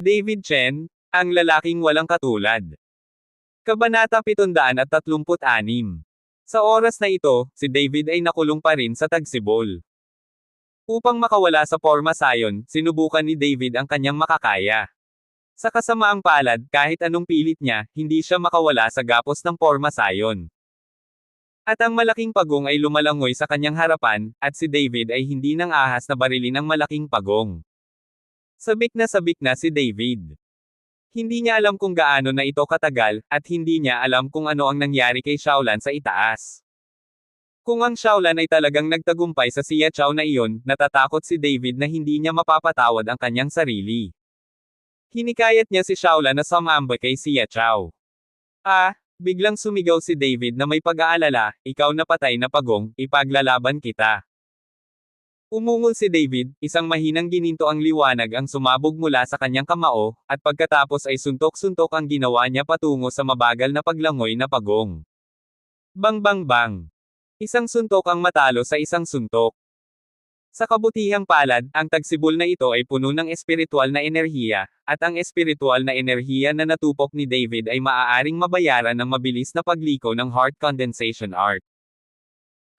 David Chen, ang lalaking walang katulad. Kabanata 736. Sa oras na ito, si David ay nakulong pa rin sa Tagsibol. Upang makawala sa Porma Sion, sinubukan ni David ang kanyang makakaya. Sa kasamaang palad, kahit anong pilit niya, hindi siya makawala sa gapos ng Porma Sion. At ang malaking pagong ay lumalangoy sa kanyang harapan, at si David ay hindi nang ahas na barilin ang malaking pagong. Sabik na si David. Hindi niya alam kung gaano na ito katagal, at hindi niya alam kung ano ang nangyari kay Shaolan sa itaas. Kung ang Shaolan ay talagang nagtagumpay sa Xia Chao na iyon, natatakot si David na hindi niya mapapatawad ang kanyang sarili. Hinikayat niya si Shaolan na sumamba kay Xia Chao. Biglang sumigaw si David na may pag-aalala, ikaw na patay na pagong, ipaglalaban kita. Umungol si David, isang mahinang gininto ang liwanag ang sumabog mula sa kanyang kamao, at pagkatapos ay suntok-suntok ang ginawa niya patungo sa mabagal na paglangoy na pagong. Bang bang bang! Isang suntok ang matalo sa isang suntok. Sa kabutihang palad, ang tagsibol na ito ay puno ng espiritual na enerhiya, at ang espiritual na enerhiya na natupok ni David ay maaaring mabayaran ng mabilis na pagliko ng heart condensation art.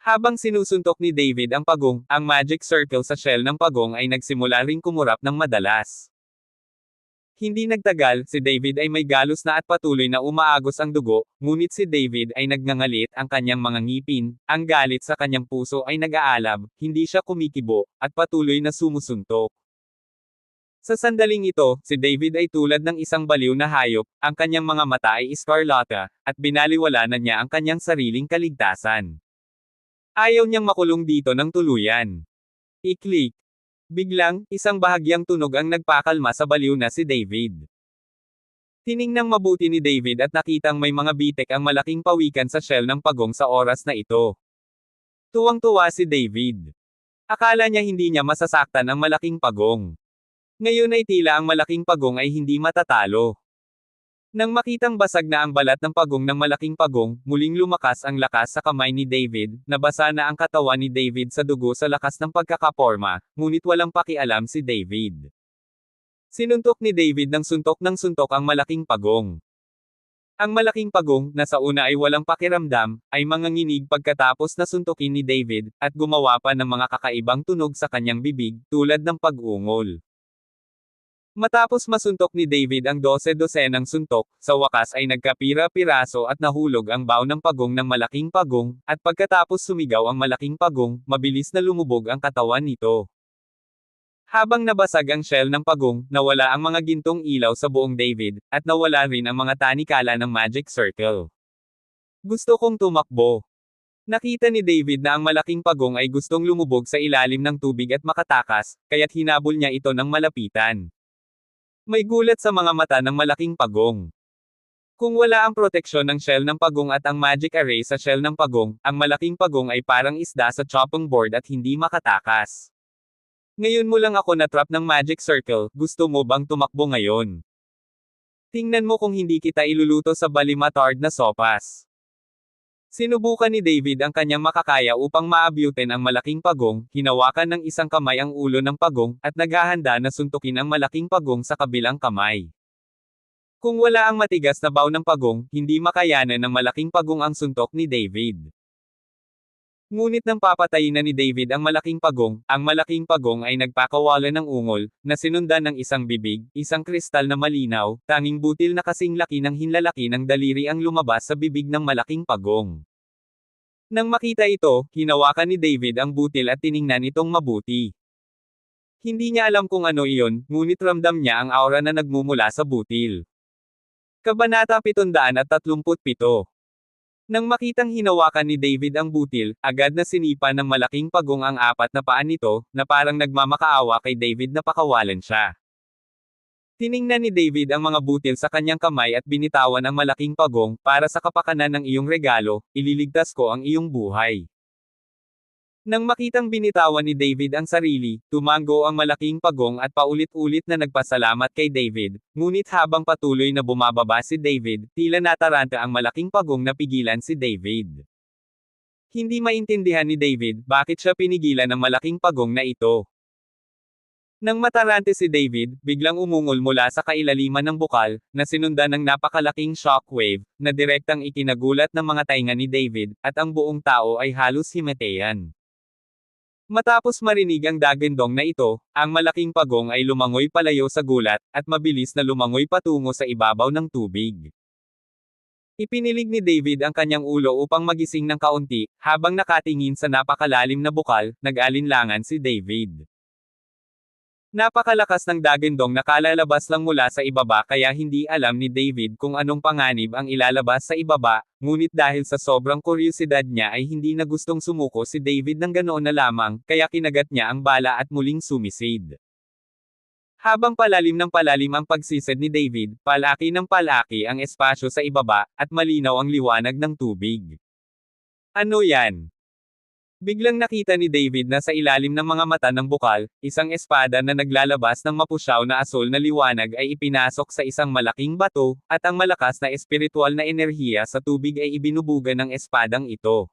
Habang sinusuntok ni David ang pagong, ang magic circle sa shell ng pagong ay nagsimula ring kumurap ng madalas. Hindi nagtagal, si David ay may galos na at patuloy na umaagos ang dugo, ngunit si David ay nagngangalit ang kanyang mga ngipin, ang galit sa kanyang puso ay nag-aalab, hindi siya kumikibo, at patuloy na sumusuntok. Sa sandaling ito, si David ay tulad ng isang baliw na hayop, ang kanyang mga mata ay iskarlata, at binaliwala na niya ang kanyang sariling kaligtasan. Ayaw niyang makulong dito ng tuluyan. I-click. Biglang, isang bahagyang tunog ang nagpakalma sa baliw na si David. Tiningnang mabuti ni David at nakitang may mga bitek ang malaking pawikan sa shell ng pagong sa oras na ito. Tuwang-tuwa si David. Akala niya hindi niya masasaktan ang malaking pagong. Ngayon ay tila ang malaking pagong ay hindi matatalo. Nang makitang basag na ang balat ng pagong ng malaking pagong, muling lumakas ang lakas sa kamay ni David, nabasa na ang katawan ni David sa dugo sa lakas ng pagkakaporma, ngunit walang pakialam si David. Sinuntok ni David ng suntok ang malaking pagong. Ang malaking pagong, na sa una ay walang pakiramdam, ay manganginig pagkatapos na suntukin ni David, at gumawa pa ng mga kakaibang tunog sa kanyang bibig, tulad ng pag-ungol. Matapos masuntok ni David ang 12-dosenang suntok, sa wakas ay nagkapira-piraso at nahulog ang baw ng pagong ng malaking pagong, at pagkatapos sumigaw ang malaking pagong, mabilis na lumubog ang katawan nito. Habang nabasag ang shell ng pagong, nawala ang mga gintong ilaw sa buong David, at nawala rin ang mga tanikala ng magic circle. Gusto kong tumakbo. Nakita ni David na ang malaking pagong ay gustong lumubog sa ilalim ng tubig at makatakas, kaya't hinabol niya ito ng malapitan. May gulat sa mga mata ng malaking pagong. Kung wala ang proteksyon ng shell ng pagong at ang magic array sa shell ng pagong, ang malaking pagong ay parang isda sa chopping board at hindi makatakas. Ngayon mo lang ako na-trap ng magic circle, gusto mo bang tumakbo ngayon? Tingnan mo kung hindi kita iluluto sa balimatard na sopas. Sinubukan ni David ang kanyang makakaya upang maabutin ang malaking pagong, hinawakan ng isang kamay ang ulo ng pagong, at naghahanda na suntukin ang malaking pagong sa kabilang kamay. Kung wala ang matigas na baw ng pagong, hindi makayanan ng malaking pagong ang suntok ni David. Ngunit nang papatayin na ni David ang malaking pagong ay nagpakawalan ng ungol, na sinundan ng isang bibig, isang kristal na malinaw, tanging butil na kasing laki ng hinlalaki ng daliri ang lumabas sa bibig ng malaking pagong. Nang makita ito, hinawakan ni David ang butil at tiningnan itong mabuti. Hindi niya alam kung ano iyon, ngunit ramdam niya ang aura na nagmumula sa butil. Kabanata 737. Nang makitang hinawakan ni David ang butil, agad na sinipa ng malaking pagong ang apat na paa nito, na parang nagmamakaawa kay David na pakawalan siya. Tiningnan ni David ang mga butil sa kanyang kamay at binitawan ang malaking pagong, para sa kapakanan ng iyong regalo, ililigtas ko ang iyong buhay. Nang makitang binitawan ni David ang sarili, tumango ang malaking pagong at paulit-ulit na nagpasalamat kay David, ngunit habang patuloy na bumababa si David, tila nataranta ang malaking pagong na pigilan si David. Hindi maintindihan ni David bakit siya pinigilan ng malaking pagong na ito. Nang matarante si David, biglang umungol mula sa kailaliman ng bukal, na sinundan ng napakalaking shockwave, na direktang ikinagulat ng mga tainga ni David, at ang buong tao ay halos himateyan. Matapos marinig ang dagandong na ito, ang malaking pagong ay lumangoy palayo sa gulat, at mabilis na lumangoy patungo sa ibabaw ng tubig. Ipinilig ni David ang kanyang ulo upang magising ng kaunti, habang nakatingin sa napakalalim na bukal, nag-alinlangan si David. Napakalakas ng dagandong na kalalabas lang mula sa ibaba kaya hindi alam ni David kung anong panganib ang ilalabas sa ibaba, ngunit dahil sa sobrang kuryosidad niya ay hindi na gustong sumuko si David ng ganoon na lamang, kaya kinagat niya ang bala at muling sumisid. Habang palalim ng palalim ang pagsisid ni David, palaki ng palaki ang espasyo sa ibaba, at malinaw ang liwanag ng tubig. Ano yan? Biglang nakita ni David na sa ilalim ng mga mata ng bukal, isang espada na naglalabas ng mapusyaw na asul na liwanag ay ipinasok sa isang malaking bato, at ang malakas na espiritual na enerhiya sa tubig ay ibinubuga ng espadang ito.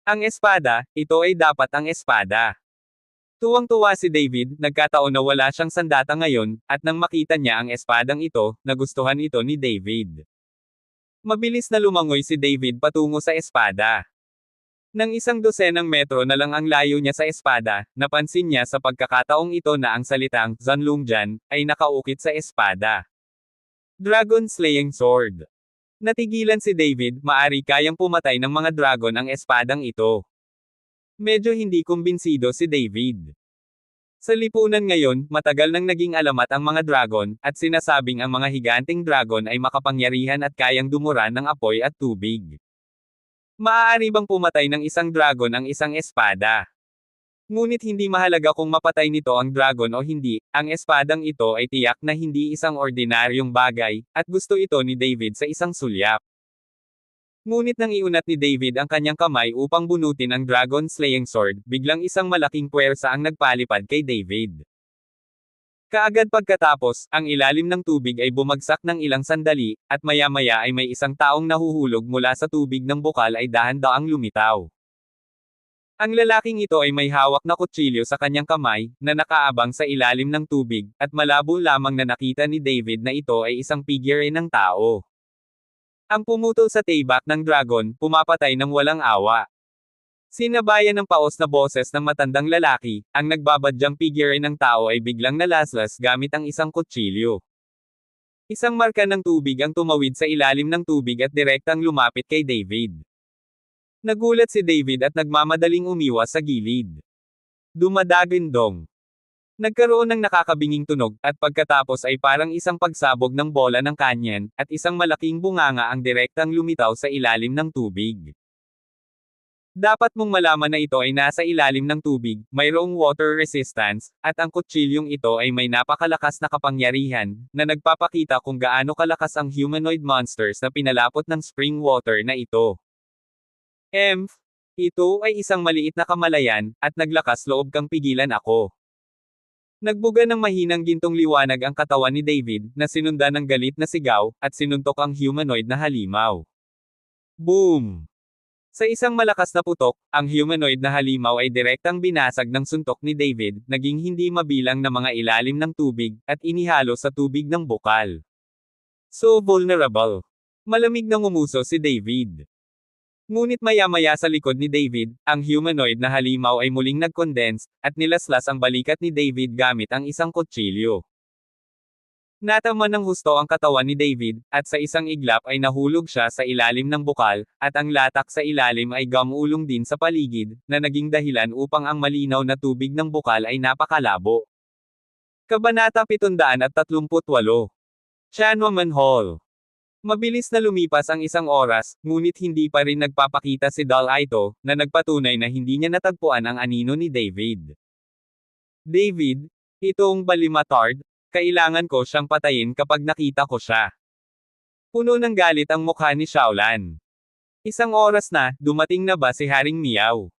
Ang espada, ito ay dapat ang espada. Tuwang-tuwa si David, nagkataon na wala siyang sandata ngayon, at nang makita niya ang espadang ito, nagustuhan ito ni David. Mabilis na lumangoy si David patungo sa espada. Nang 100 metro na lang ang layo niya sa espada, napansin niya sa pagkakataong ito na ang salitang, Zanlongjian, ay nakaukit sa espada. Dragon Slaying Sword. Natigilan si David, maari kayang pumatay ng mga dragon ang espadang ito. Medyo hindi kumbinsido si David. Sa lipunan ngayon, matagal nang naging alamat ang mga dragon, at sinasabing ang mga higanteng dragon ay makapangyarihan at kayang dumuran ng apoy at tubig. Maaari bang pumatay ng isang dragon ang isang espada? Ngunit hindi mahalaga kung mapatay nito ang dragon o hindi, ang espadang ito ay tiyak na hindi isang ordinaryong bagay, at gusto ito ni David sa isang sulyap. Ngunit nang iunat ni David ang kanyang kamay upang bunutin ang dragon slaying sword, biglang isang malaking puwersa ang nagpalipad kay David. Kaagad pagkatapos, ang ilalim ng tubig ay bumagsak ng ilang sandali, at maya-maya ay may isang taong nahuhulog mula sa tubig ng bukal ay dahan-daang lumitaw. Ang lalaking ito ay may hawak na kutsilyo sa kanyang kamay, na nakaabang sa ilalim ng tubig, at malabo lamang na nakita ni David na ito ay isang figure ng tao. Ang pumutol sa tailback ng dragon, pumapatay ng walang awa. Sinabayan ng paos na boses ng matandang lalaki, ang nagbabadyang figure ng tao ay biglang nalaslas gamit ang isang kutsilyo. Isang marka ng tubig ang tumawid sa ilalim ng tubig at direktang lumapit kay David. Nagulat si David at nagmamadaling umiwas sa gilid. Dumadagindong. Nagkaroon ng nakakabinging tunog, at pagkatapos ay parang isang pagsabog ng bola ng kanyan, at isang malaking bunganga ang direktang lumitaw sa ilalim ng tubig. Dapat mong malaman na ito ay nasa ilalim ng tubig, mayroong water resistance, at ang kutsilyong ito ay may napakalakas na kapangyarihan, na nagpapakita kung gaano kalakas ang humanoid monsters na pinalapot ng spring water na ito. Ito ay isang maliit na kamalayan, at naglakas loob kang pigilan ako. Nagbuga ng mahinang gintong liwanag ang katawan ni David, na sinundan ng galit na sigaw, at sinuntok ang humanoid na halimaw. Boom! Sa isang malakas na putok, ang humanoid na halimaw ay direktang binasag ng suntok ni David, naging hindi mabilang na mga ilalim ng tubig, at inihalo sa tubig ng bukal. So vulnerable. Malamig na ngumuso si David. Ngunit maya-maya sa likod ni David, ang humanoid na halimaw ay muling nag-condense, at nilaslas ang balikat ni David gamit ang isang kutsilyo. Nataman ng husto ang katawan ni David, at sa isang iglap ay nahulog siya sa ilalim ng bukal, at ang latak sa ilalim ay gamulong din sa paligid, na naging dahilan upang ang malinaw na tubig ng bukal ay napakalabo. Kabanata 738. Tiananmen Hall. Mabilis na lumipas ang isang oras, ngunit hindi pa rin nagpapakita si Dal Aito, na nagpatunay na hindi niya natagpuan ang anino ni David. David, itong balimatard, kailangan ko siyang patayin kapag nakita ko siya. Puno ng galit ang mukha ni Xiaolan. Isang oras na, dumating na ba si Haring Miao?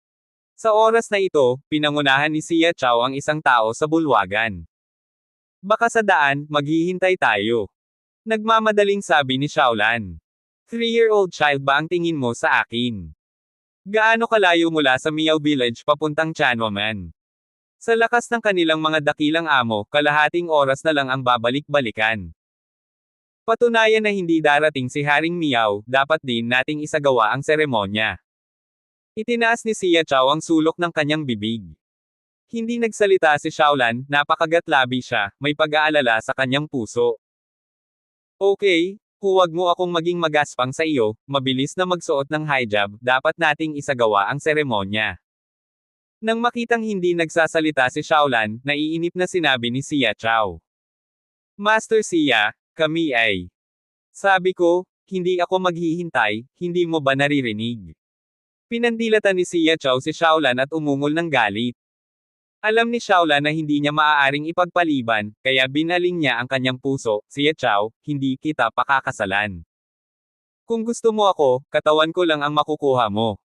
Sa oras na ito, pinangunahan ni Xia Chao ang isang tao sa bulwagan. Baka sa daan, maghihintay tayo. Nagmamadaling sabi ni Xiaolan. 3-year-old child ba ang tingin mo sa akin? Gaano kalayo mula sa Miao Village papuntang Tiananmen? Sa lakas ng kanilang mga dakilang amo, kalahating oras na lang ang babalik-balikan. Patunayan na hindi darating si Haring Miao, dapat din nating isagawa ang seremonya. Itinaas ni Xia Chao ang sulok ng kanyang bibig. Hindi nagsalita si Shaolan, napakagatlabi siya, may pag-aalala sa kanyang puso. Okay, huwag mo akong maging magaspang sa iyo, mabilis na magsuot ng hijab, dapat nating isagawa ang seremonya. Nang makitang hindi nagsasalita si Shaolan, naiinip na sinabi ni Xia Chao. Master Xia, kami ay. Sabi ko, hindi ako maghihintay, hindi mo ba naririnig? Pinandilatan ni Xia Chao si Shaolan at umungol ng galit. Alam ni Shaolan na hindi niya maaaring ipagpaliban, kaya binaling niya ang kanyang puso. Xia Chao, hindi kita pakakasalan. Kung gusto mo ako, katawan ko lang ang makukuha mo.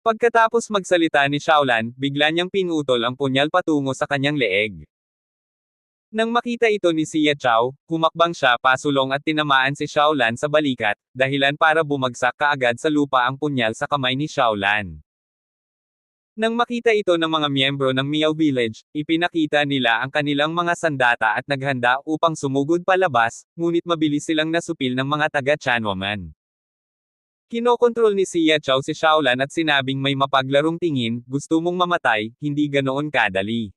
Pagkatapos magsalita ni Shaolan, bigla niyang pinutol ang punyal patungo sa kanyang leeg. Nang makita ito ni Xia Chao, humakbang siya pasulong at tinamaan si Shaolan sa balikat, dahilan para bumagsak kaagad sa lupa ang punyal sa kamay ni Shaolan. Nang makita ito ng mga miyembro ng Miao Village, ipinakita nila ang kanilang mga sandata at naghanda upang sumugod palabas, ngunit mabilis silang nasupil ng mga taga-Chanwaman. Kinokontrol ni Xia Chao si Shaolan at sinabing may mapaglarong tingin, gusto mong mamatay, hindi ganoon kadali.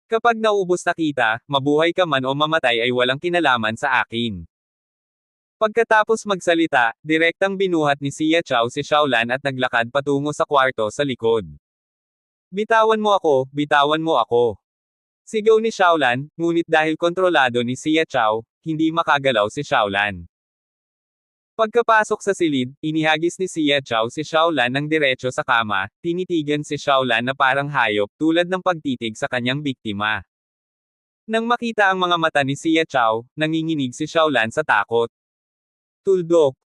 Kapag naubos na kita, mabuhay ka man o mamatay ay walang kinalaman sa akin. Pagkatapos magsalita, direktang binuhat ni Xia Chao si Shaolan at naglakad patungo sa kwarto sa likod. Bitawan mo ako, bitawan mo ako. Sigaw ni Shaolan, ngunit dahil kontrolado ni Xia Chao, hindi makagalaw si Shaolan. Pagkapasok sa silid, inihagis ni Xia Chao si Shaolan ng diretso sa kama, tinitigan si Shaolan na parang hayop, tulad ng pagtitig sa kanyang biktima. Nang makita ang mga mata ni Xia Chao, nanginginig si Shaolan sa takot. Tuldok.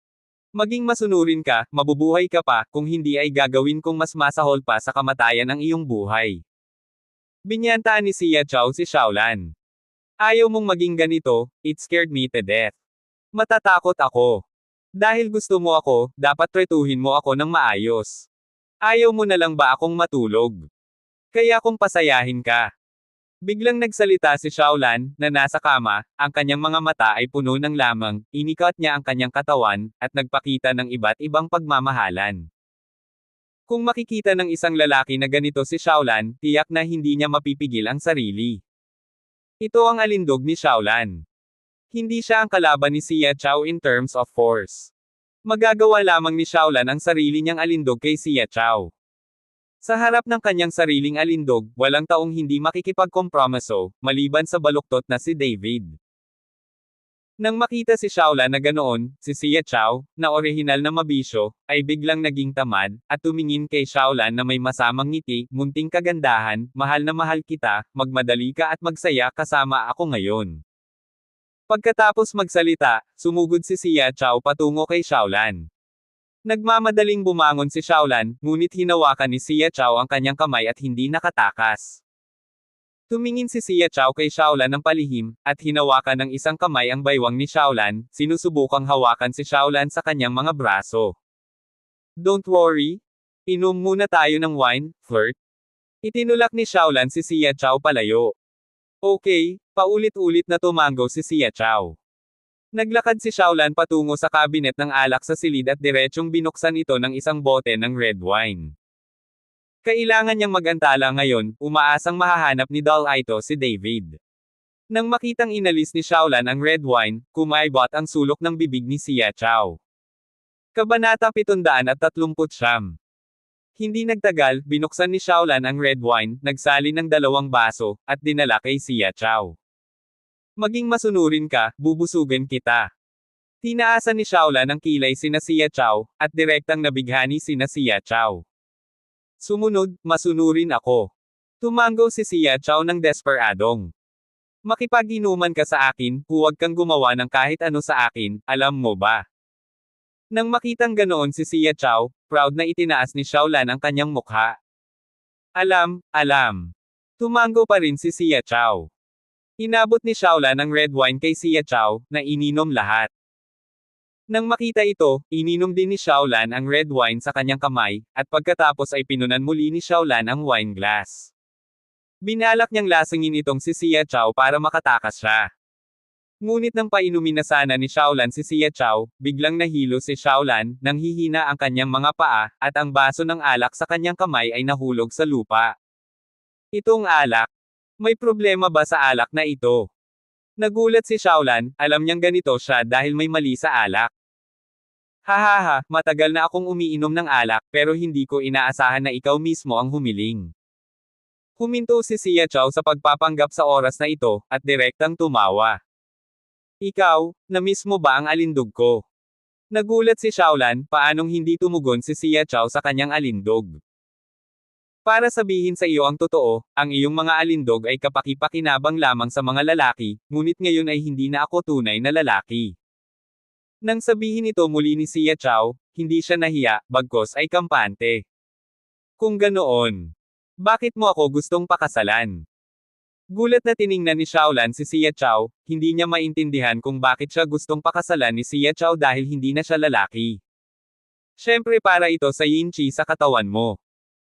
Maging masunurin ka, mabubuhay ka pa, kung hindi ay gagawin kong mas masahol pa sa kamatayan ang iyong buhay. Binyantaan ni Xia Chao si Shaolan. Ayaw mong maging ganito, it scared me to death. Matatakot ako. Dahil gusto mo ako, dapat tretuhin mo ako ng maayos. Ayaw mo na lang ba akong matulog? Kaya kung pasayahin ka. Biglang nagsalita si Shaolan, na nasa kama, ang kanyang mga mata ay puno ng lamang, inikat niya ang kanyang katawan, at nagpakita ng iba't ibang pagmamahalan. Kung makikita ng isang lalaki na ganito si Shaolan, tiyak na hindi niya mapipigil ang sarili. Ito ang alindog ni Shaolan. Hindi siya ang kalaban ni Xia Chao in terms of force. Magagawa lamang ni Shaolan ang sarili niyang alindog kay Xia Chao. Sa harap ng kanyang sariling alindog, walang taong hindi makikipagkompromiso, maliban sa baluktot na si David. Nang makita si Shaolan na ganoon, si Xia Chao, na orihinal na mabisyo, ay biglang naging tamad, at tumingin kay Shaolan na may masamang ngiti, munting kagandahan, mahal na mahal kita, magmadali ka at magsaya kasama ako ngayon. Pagkatapos magsalita, sumugod si Xia Chao patungo kay Shaolan. Nagmamadaling bumangon si Shaolan, ngunit hinawakan ni Xia Chao ang kanyang kamay at hindi nakatakas. Tumingin si Xia Chao kay Shaolan ng palihim, at hinawakan ng isang kamay ang baywang ni Shaolan, sinusubukang hawakan si Shaolan sa kanyang mga braso. Don't worry. Inom muna tayo ng wine, flirt. Itinulak ni Shaolan si Xia Chao palayo. Okay, paulit-ulit na tumango si Xia Chao. Naglakad si Shaolan patungo sa kabinet ng alak sa silid at diretsyong binuksan ito ng isang bote ng red wine. Kailangan niyang magantala ngayon, umaasang mahahanap ni Dalaito si David. Nang makitang inalis ni Shaolan ang red wine, kumaibot ang sulok ng bibig ni Xia Chao. Kabanata 739. Hindi nagtagal, binuksan ni Shaolan ang red wine, nagsali ng 2 baso, at dinala kay Xia Chao. Maging masunurin ka, bubusugan kita. Tinaasan ni Shaolan ang kilay sina Xia Chao, at direktang nabighani sina Xia Chao. Sumunod, masunurin ako. Tumango si Xia Chao ng desperadong. Makipag-inuman ka sa akin, huwag kang gumawa ng kahit ano sa akin, alam mo ba? Nang makitang ganoon si Xia Chao, proud na itinaas ni Shaolan ang kanyang mukha. Alam. Tumango pa rin si Xia Chao. Inabot ni Shaolan ang red wine kay Xia Chao, na ininom lahat. Nang makita ito, ininom din ni Shaolan ang red wine sa kanyang kamay, at pagkatapos ay pinunan muli ni Shaolan ang wine glass. Binalak niyang lasingin itong si Xia Chao para makatakas siya. Ngunit nang painumin na sana ni Xiaolan si Xia Chao, biglang nahilo si Xiaolan, nang hihina ang kanyang mga paa, at ang baso ng alak sa kanyang kamay ay nahulog sa lupa. Itong alak. May problema ba sa alak na ito? Nagulat si Xiaolan, alam niyang ganito siya dahil may mali sa alak. Hahaha, matagal na akong umiinom ng alak pero hindi ko inaasahan na ikaw mismo ang humiling. Huminto si Xia Chao sa pagpapanggap sa oras na ito, at direktang tumawa. Ikaw, na-miss mo ba ang alindog ko? Nagulat si Xiaolan, paanong hindi tumugon si Xia Chao sa kanyang alindog. Para sabihin sa iyo ang totoo, ang iyong mga alindog ay kapaki-pakinabang lamang sa mga lalaki, ngunit ngayon ay hindi na ako tunay na lalaki. Nang sabihin ito muli ni Xia Chao, hindi siya nahiya, bagkos ay kampante. Kung ganoon, bakit mo ako gustong pakasalan? Gulat na tiningnan ni Xiaolan si Xia Chao, hindi niya maintindihan kung bakit siya gustong pakasalan ni Xia Chao dahil hindi na siya lalaki. Siyempre para ito sa yin chi sa katawan mo.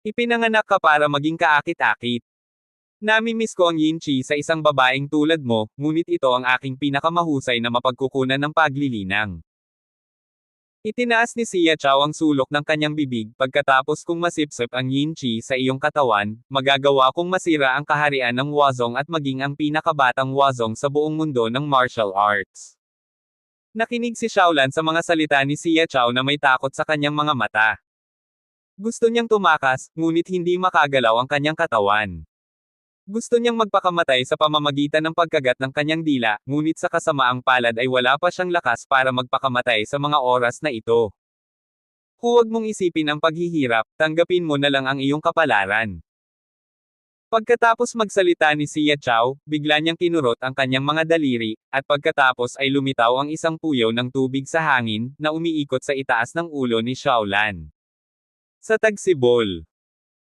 Ipinanganak ka para maging kaakit-akit. Namimiss ko ang yin chi sa isang babaeng tulad mo, ngunit ito ang aking pinakamahusay na mapagkukunan ng paglilinang. Itinaas ni Xia Chao ang sulok ng kanyang bibig, pagkatapos kung masipsip ang yin chi sa iyong katawan, magagawa kong masira ang kaharian ng Wazong at maging ang pinakabatang Wazong sa buong mundo ng martial arts. Nakinig si Xiaolan sa mga salita ni Xia Chao na may takot sa kanyang mga mata. Gusto niyang tumakas, ngunit hindi makagalaw ang kanyang katawan. Gusto niyang magpakamatay sa pamamagitan ng pagkagat ng kanyang dila, ngunit sa kasamaang palad ay wala pa siyang lakas para magpakamatay sa mga oras na ito. Huwag mong isipin ang paghihirap, tanggapin mo na lang ang iyong kapalaran. Pagkatapos magsalita ni Xia Chao, bigla niyang kinurot ang kanyang mga daliri, at pagkatapos ay lumitaw ang isang puyaw ng tubig sa hangin, na umiikot sa itaas ng ulo ni Xiaolan. Sa tagsibol.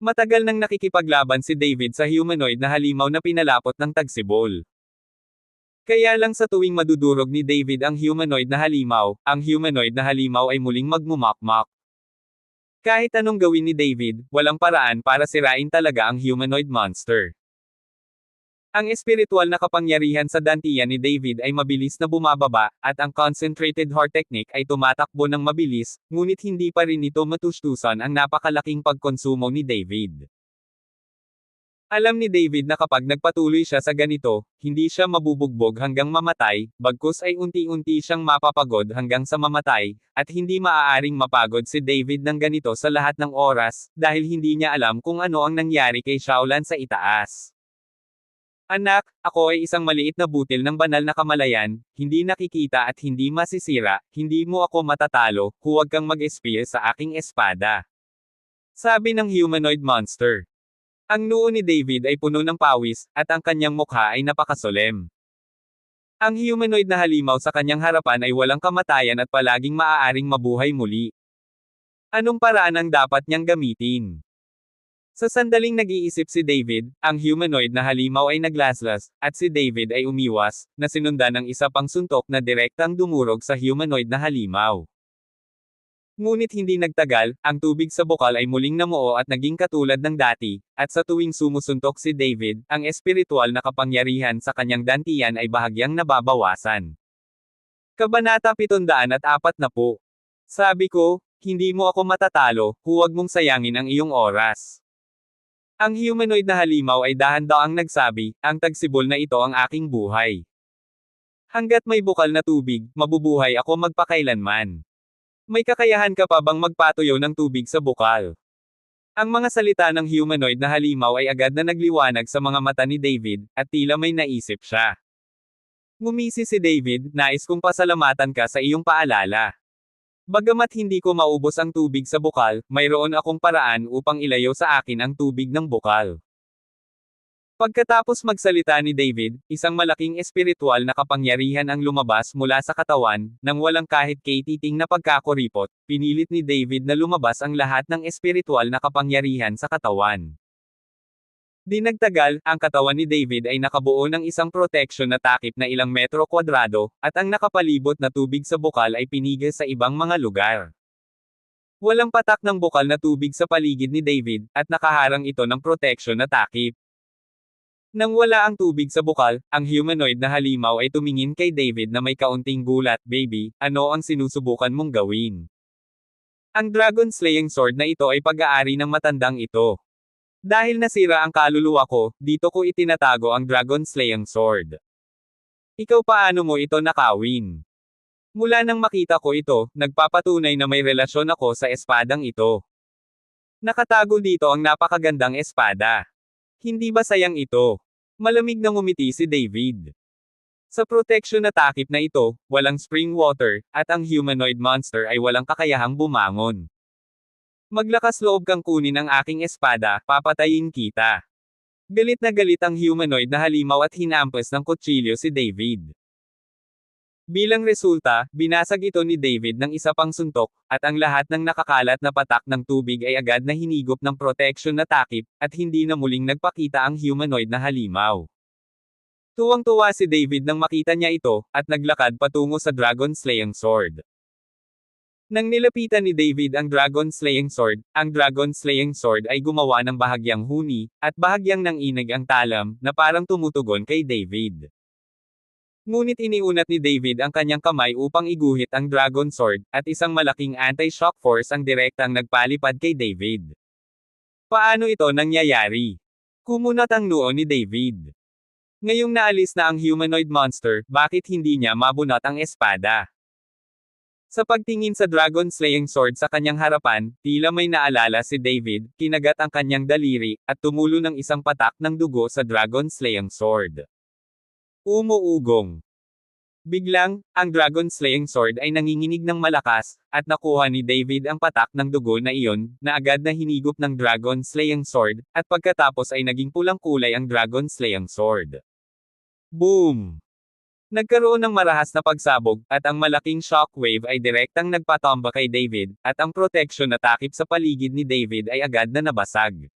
Matagal nang nakikipaglaban si David sa humanoid na halimaw na pinalapot ng tagsibol. Kaya lang sa tuwing madudurog ni David ang humanoid na halimaw, ang humanoid na halimaw ay muling magmumakmak. Kahit anong gawin ni David, walang paraan para sirain talaga ang humanoid monster. Ang espiritual na kapangyarihan sa dantian ni David ay mabilis na bumababa, at ang concentrated heart technique ay tumatakbo ng mabilis, ngunit hindi pa rin ito matustusan ang napakalaking pagkonsumo ni David. Alam ni David na kapag nagpatuloy siya sa ganito, hindi siya mabubugbog hanggang mamatay, bagkus ay unti-unti siyang mapapagod hanggang sa mamatay, at hindi maaaring mapagod si David ng ganito sa lahat ng oras, dahil hindi niya alam kung ano ang nangyari kay Xiaolan sa itaas. Anak, ako ay isang maliit na butil ng banal na kamalayan, hindi nakikita at hindi masisira, hindi mo ako matatalo, huwag kang mag-espiya sa aking espada. Sabi ng humanoid monster. Ang noo ni David ay puno ng pawis, at ang kanyang mukha ay napakasolem. Ang humanoid na halimaw sa kanyang harapan ay walang kamatayan at palaging maaaring mabuhay muli. Anong paraan ang dapat niyang gamitin? Sa sandaling nag-iisip si David, ang humanoid na halimaw ay naglaslas, at si David ay umiwas, na sinundan ng isa pang suntok na direktang dumurog sa humanoid na halimaw. Ngunit hindi nagtagal, ang tubig sa bukal ay muling namuo at naging katulad ng dati, at sa tuwing sumusuntok si David, ang espiritual na kapangyarihan sa kanyang dantian ay bahagyang nababawasan. Kabanata 740. Sabi ko, hindi mo ako matatalo, huwag mong sayangin ang iyong oras. Ang humanoid na halimaw ay dahan-daang nagsabi, ang tagsibol na ito ang aking buhay. Hanggat may bukal na tubig, mabubuhay ako magpakailanman. May kakayahan ka pa bang magpatuyo ng tubig sa bukal? Ang mga salita ng humanoid na halimaw ay agad na nagliwanag sa mga mata ni David, at tila may naisip siya. Ngumisi si David, nais kong pasalamatan ka sa iyong paalala. Bagamat hindi ko maubos ang tubig sa bukal, mayroon akong paraan upang ilayo sa akin ang tubig ng bukal. Pagkatapos magsalita ni David, isang malaking espiritual na kapangyarihan ang lumabas mula sa katawan, nang walang kahit katiting na pagkakuripot, pinilit ni David na lumabas ang lahat ng espiritual na kapangyarihan sa katawan. Di nagtagal, ang katawan ni David ay nakabuo ng isang protection na takip na ilang metro kwadrado, at ang nakapalibot na tubig sa bukal ay pinigil sa ibang mga lugar. Walang patak ng bukal na tubig sa paligid ni David, at nakaharang ito ng protection na takip. Nang wala ang tubig sa bukal, ang humanoid na halimaw ay tumingin kay David na may kaunting gulat. Baby, ano ang sinusubukan mong gawin? Ang dragon slaying sword na ito ay pag-aari ng matandang ito. Dahil nasira ang kaluluwa ko, dito ko itinatago ang dragon slaying sword. Ikaw paano mo ito nakawin? Mula nang makita ko ito, nagpapatunay na may relasyon ako sa espadang ito. Nakatago dito ang napakagandang espada. Hindi ba sayang ito? Malamig na ngumiti si David. Sa protection na takip na ito, walang spring water, at ang humanoid monster ay walang kakayahang bumangon. Maglakas loob kang kunin ang aking espada, papatayin kita. Galit na galit ang humanoid na halimaw at hinampas ng kutsilyo si David. Bilang resulta, binasag ito ni David ng isa pang suntok, at ang lahat ng nakakalat na patak ng tubig ay agad na hinigop ng protection na takip, at hindi na muling nagpakita ang humanoid na halimaw. Tuwang-tuwa si David nang makita niya ito, at naglakad patungo sa dragon slaying sword. Nang nilapitan ni David ang dragon slaying sword ay gumawa ng bahagyang huni, at bahagyang nanginig ang talam, na parang tumutugon kay David. Ngunit iniunat ni David ang kanyang kamay upang iguhit ang dragon sword, at isang malaking anti-shock force ang direktang nagpalipad kay David. Paano ito nangyayari? Kumunat ang noo ni David. Ngayong naalis na ang humanoid monster, bakit hindi niya mabunot ang espada? Sa pagtingin sa dragon slaying sword sa kanyang harapan, tila may naalala si David, kinagat ang kanyang daliri, at tumulo ng isang patak ng dugo sa dragon slaying sword. Umuugong. Biglang, ang dragon slaying sword ay nanginginig ng malakas, at nakuha ni David ang patak ng dugo na iyon, na agad na hinigop ng dragon slaying sword, at pagkatapos ay naging pulang kulay ang dragon slaying sword. Boom! Nagkaroon ng marahas na pagsabog, at ang malaking shockwave ay direktang nagpatomba kay David, at ang protection na takip sa paligid ni David ay agad na nabasag.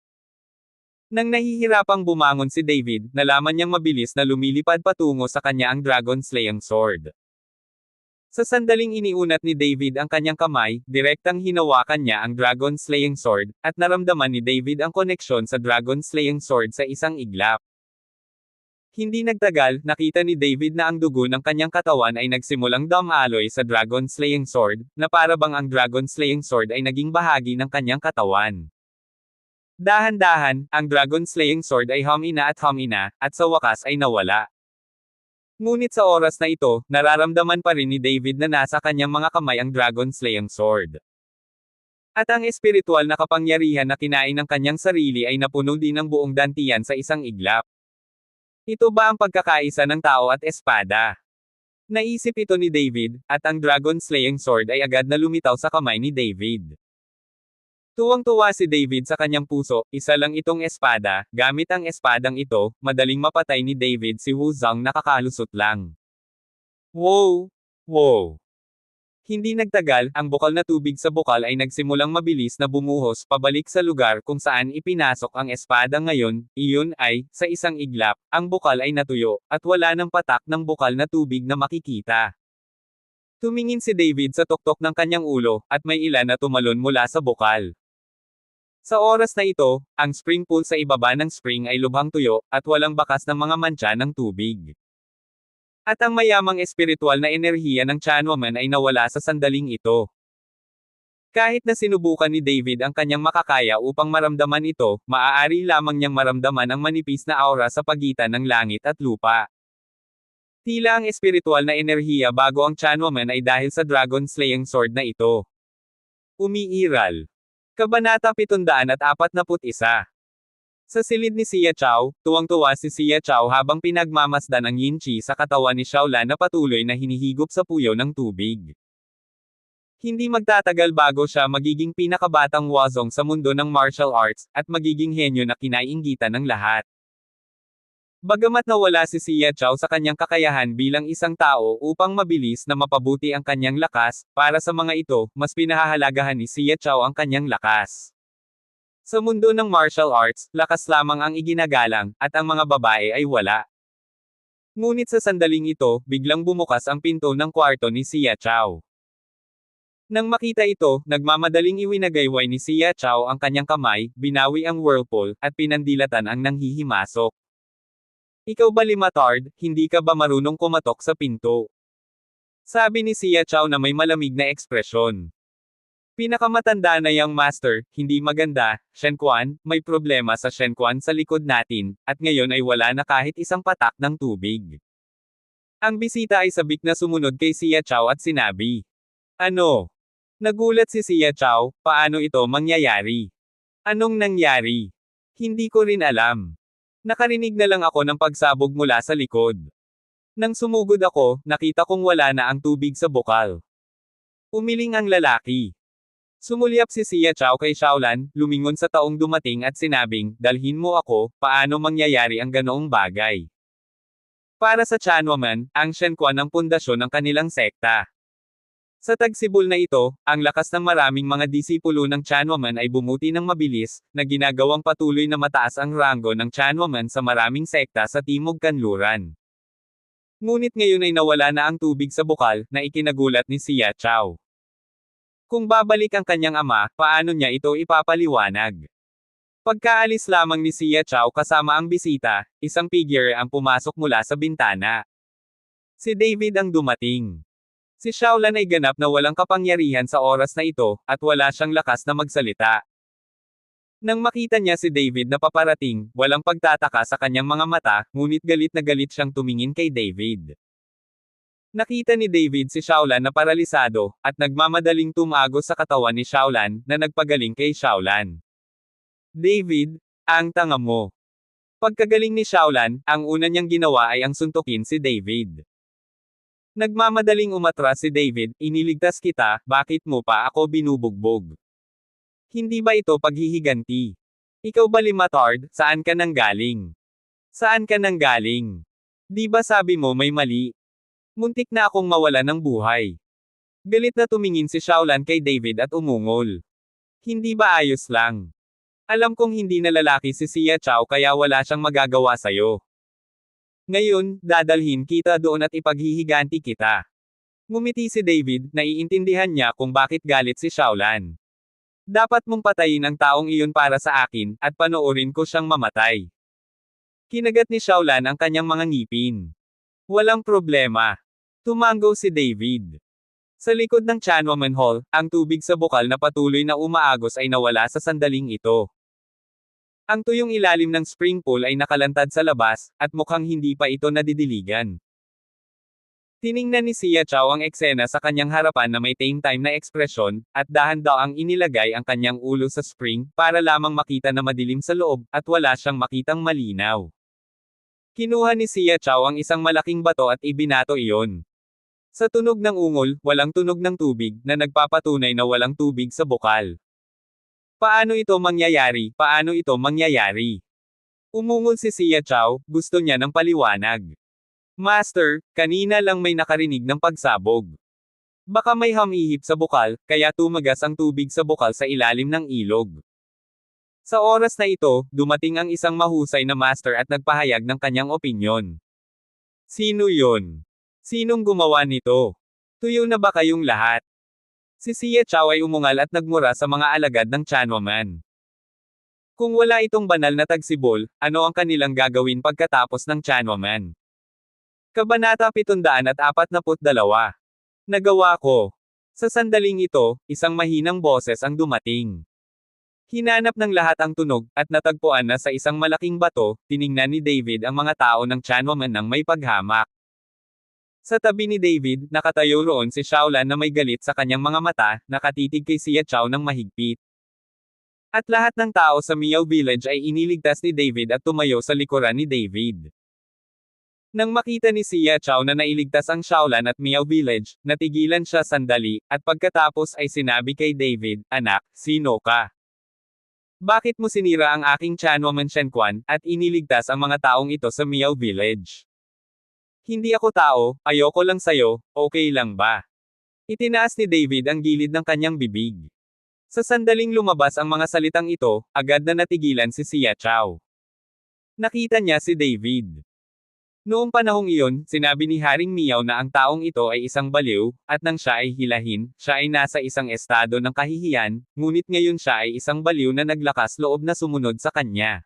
Nang nahihirapang bumangon si David, nalaman niyang mabilis na lumilipad patungo sa kanya ang dragon slaying sword. Sa sandaling iniunat ni David ang kanyang kamay, direktang hinawakan niya ang dragon slaying sword, at naramdaman ni David ang koneksyon sa dragon slaying sword sa isang iglap. Hindi nagtagal, nakita ni David na ang dugo ng kanyang katawan ay nagsimulang dumaloy sa dragon slaying sword, na para bang ang dragon slaying sword ay naging bahagi ng kanyang katawan. Dahan-dahan, ang dragon slaying sword ay humina, at sa wakas ay nawala. Ngunit sa oras na ito, nararamdaman pa rin ni David na nasa kanyang mga kamay ang dragon slaying sword. At ang espiritual na kapangyarihan na kinain ng kanyang sarili ay napuno din ng buong dantian sa isang iglap. Ito ba ang pagkakaisa ng tao at espada? Naisip ito ni David, at ang dragon slaying sword ay agad na lumitaw sa kamay ni David. Tuwang-tuwa si David sa kanyang puso, isa lang itong espada, gamit ang espadang ito, madaling mapatay ni David si Wu Zhang nakakalusot lang. Wow! Wow! Hindi nagtagal, ang bukal na tubig sa bukal ay nagsimulang mabilis na bumuhos pabalik sa lugar kung saan ipinasok ang espada ngayon, iyon ay, sa isang iglap, ang bukal ay natuyo, at wala ng patak ng bukal na tubig na makikita. Tumingin si David sa tuktok ng kanyang ulo, at may ilan na tumalon mula sa bukal. Sa oras na ito, ang spring pool sa ibaba ng spring ay lubhang tuyo, at walang bakas ng mga mantsa ng tubig. At ang mayamang espiritual na enerhiya ng Chanwoman ay nawala sa sandaling ito. Kahit na sinubukan ni David ang kanyang makakaya upang maramdaman ito, maaari lamang niyang maramdaman ang manipis na aura sa pagitan ng langit at lupa. Tila ang espiritual na enerhiya bago ang Chanwoman ay dahil sa dragon slaying sword na ito. Umiiral. Kabanata 741. Sa silid ni Xia Chao, tuwang-tuwa si Xia Chao habang pinagmamasdan ang yin chi sa katawan ni Xiaolan na patuloy na hinihigop sa puyo ng tubig. Hindi magtatagal bago siya magiging pinakabatang wazong sa mundo ng martial arts, at magiging henyo na kinaiinggitan ng lahat. Bagamat nawala si Xia Chao sa kanyang kakayahan bilang isang tao upang mabilis na mapabuti ang kanyang lakas, para sa mga ito, mas pinahahalagahan ni Xia Chao ang kanyang lakas. Sa mundo ng martial arts, lakas lamang ang iginagalang, at ang mga babae ay wala. Ngunit sa sandaling ito, biglang bumukas ang pinto ng kwarto ni Xia Chao. Nang makita ito, nagmamadaling iwinagayway ni Xia Chao ang kanyang kamay, binawi ang whirlpool, at pinandilatan ang nanghihimasok. Ikaw ba limatard, hindi ka ba marunong kumatok sa pinto? Sabi ni Xia Chao na may malamig na ekspresyon. Pinakamatanda na yang master, hindi maganda, Shen Quan, may problema sa Shen Quan sa likod natin, at ngayon ay wala na kahit isang patak ng tubig. Ang bisita ay sabik na sumunod kay Xia Chao at sinabi. Ano? Nagulat si Xia Chao, paano ito mangyayari? Anong nangyari? Hindi ko rin alam. Nakarinig na lang ako ng pagsabog mula sa likod. Nang sumugod ako, nakita kong wala na ang tubig sa bokal. Umiling ang lalaki. Sumulyap si Xia Chao kay Shaolan, lumingon sa taong dumating at sinabing, dalhin mo ako, paano mangyayari ang ganoong bagay? Para sa Tianwaman, ang Shen Quan ang pundasyon ng kanilang sekta. Sa tagsibol na ito, ang lakas ng maraming mga disipulo ng Tianwaman ay bumuti ng mabilis, na ginagawang patuloy na mataas ang ranggo ng Tianwaman sa maraming sekta sa Timog Kanluran. Ngunit ngayon ay nawala na ang tubig sa bukal, na ikinagulat ni Xia Chao. Kung babalik ang kanyang ama, paano niya ito ipapaliwanag? Pagkaalis lamang ni Xia Chao kasama ang bisita, isang figure ang pumasok mula sa bintana. Si David ang dumating. Si Shaolan ay ganap na walang kapangyarihan sa oras na ito, at wala siyang lakas na magsalita. Nang makita niya si David na paparating, walang pagtataka sa kanyang mga mata, ngunit galit na galit siyang tumingin kay David. Nakita ni David si Shaolan na paralisado, at nagmamadaling tumagos sa katawan ni Shaolan, na nagpagaling kay Shaolan. David, ang tanga mo. Pagkagaling ni Shaolan, ang una niyang ginawa ay ang suntukin si David. Nagmamadaling umatras si David, iniligtas kita, bakit mo pa ako binubugbog? Hindi ba ito paghihiganti? Ikaw ba limatard, saan ka nanggaling? Saan ka nanggaling? Di ba sabi mo may mali? Muntik na akong mawala ng buhay. Galit na tumingin si Shaolan kay David at umungol. Hindi ba ayos lang? Alam kong hindi na lalaki si Xia Chao kaya wala siyang magagawa sa'yo. Ngayon, dadalhin kita doon at ipaghihiganti kita. Ngumiti si David, naiintindihan niya kung bakit galit si Shaolan. Dapat mong patayin ang taong iyon para sa akin, at panoorin ko siyang mamatay. Kinagat ni Shaolan ang kanyang mga ngipin. Walang problema. Tumango si David. Sa likod ng Tianwaman Hall, ang tubig sa bukal na patuloy na umaagos ay nawala sa sandaling ito. Ang tuyong ilalim ng spring pool ay nakalantad sa labas, at mukhang hindi pa ito nadidiligan. Tiningnan ni Xia Chao ang eksena sa kanyang harapan na may tame time na ekspresyon, at dahan-daang inilagay ang kanyang ulo sa spring, para lamang makita na madilim sa loob, at wala siyang makitang malinaw. Kinuha ni Xia Chao ang isang malaking bato at ibinato iyon. Sa tunog ng ungol, walang tunog ng tubig, na nagpapatunay na walang tubig sa bukal. Paano ito mangyayari? Paano ito mangyayari? Umungol si Xia Chao, gusto niya ng paliwanag. Master, kanina lang may nakarinig ng pagsabog. Baka may hamihip sa bukal, kaya tumagas ang tubig sa bukal sa ilalim ng ilog. Sa oras na ito, dumating ang isang mahusay na master at nagpahayag ng kanyang opinyon. Sino yon? Sinong gumawa nito? Tuyo na ba kayong lahat? Si Xia Chao ay umungal at nagmura sa mga alagad ng Tianwaman. Kung wala itong banal na tagsibol, ano ang kanilang gagawin pagkatapos ng Tianwaman? Kabanata 742. Nagawa ko. Sa sandaling ito, isang mahinang boses ang dumating. Hinanap ng lahat ang tunog, at natagpuan na sa isang malaking bato, tiningnan ni David ang mga tao ng Tianwaman ng may paghamak. Sa tabi ni David, nakatayo roon si Shaolan na may galit sa kanyang mga mata, nakatitig kay Xia Chao ng mahigpit. At lahat ng tao sa Miao Village ay iniligtas ni David at tumayo sa likuran ni David. Nang makita ni Xia Chao na nailigtas ang Shaolan at Miao Village, natigilan siya sandali, at pagkatapos ay sinabi kay David, anak, sino ka? Bakit mo sinira ang aking Tianwaman Shen Quan, at iniligtas ang mga taong ito sa Miao Village? Hindi ako tao, ayoko lang sayo, okay lang ba? Itinaas ni David ang gilid ng kanyang bibig. Sa sandaling lumabas ang mga salitang ito, agad na natigilan si Xia Chao. Nakita niya si David. Noong panahong iyon, sinabi ni Haring Miao na ang taong ito ay isang baliw, at nang siya ay hilahin, siya ay nasa isang estado ng kahihiyan, ngunit ngayon siya ay isang baliw na naglakas loob na sumunod sa kanya.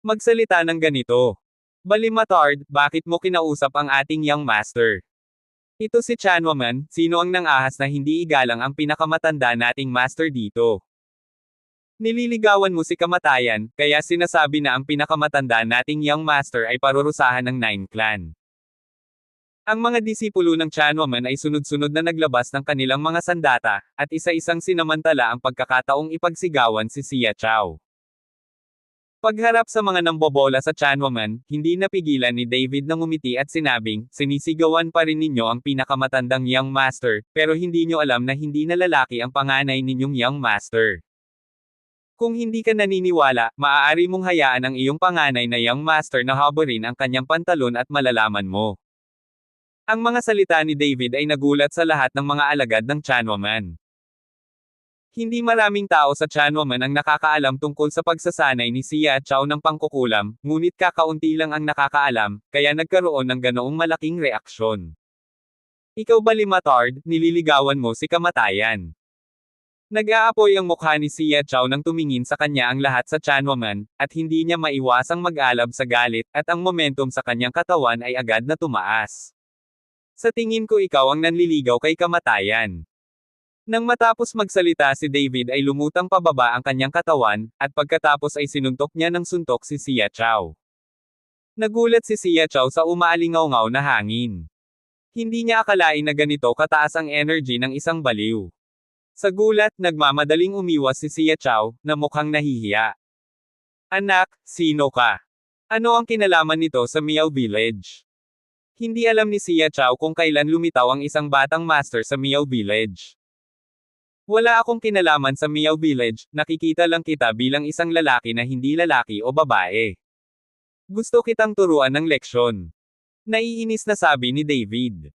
Magsalita ng ganito. Balimatard, bakit mo kinausap ang ating young master? Ito si Chanwaman, sino ang nangahas na hindi igalang ang pinakamatanda nating master dito? Nililigawan mo si kamatayan, kaya sinasabi na ang pinakamatanda nating young master ay parurusahan ng Nine Clan. Ang mga disipulo ng Chanwaman ay sunod-sunod na naglabas ng kanilang mga sandata, at isa-isang sinamantala ang pagkakataong ipagsigawan si Xia Chao. Pagharap sa mga nambobola sa Chanwaman, hindi napigilan ni David na ngumiti at sinabing, sinisigawan pa rin ninyo ang pinakamatandang young master, pero hindi nyo alam na hindi na lalaki ang panganay ninyong young master. Kung hindi ka naniniwala, maaari mong hayaan ang iyong panganay na young master na haburin ang kanyang pantalon at malalaman mo. Ang mga salita ni David ay nagulat sa lahat ng mga alagad ng Chanwaman. Hindi maraming tao sa Chanwaman ang nakakaalam tungkol sa pagsasanay ni Xia Chao ng pangkukulam, ngunit kakaunti lang ang nakakaalam, kaya nagkaroon ng ganoong malaking reaksyon. Ikaw Balimatard, nililigawan mo si kamatayan. Nag-aapoy ang mukha ni Xia Chao nang tumingin sa kanya ang lahat sa Chanwaman, at hindi niya maiwasang mag-alab sa galit, at ang momentum sa kanyang katawan ay agad na tumaas. Sa tingin ko ikaw ang nanliligaw kay kamatayan. Nang matapos magsalita si David ay lumutang pababa ang kanyang katawan, at pagkatapos ay sinuntok niya ng suntok si Xia Chao. Nagulat si Xia Chao sa umaalingaw-ngaw na hangin. Hindi niya akalain na ganito kataas ang energy ng isang baliw. Sa gulat, nagmamadaling umiwas si Xia Chao, na mukhang nahihiya. Anak, sino ka? Ano ang kinalaman nito sa Miao Village? Hindi alam ni Xia Chao kung kailan lumitaw ang isang batang master sa Miao Village. Wala akong kinalaman sa Miao Village, nakikita lang kita bilang isang lalaki na hindi lalaki o babae. Gusto kitang turuan ng leksyon. Naiinis na sabi ni David.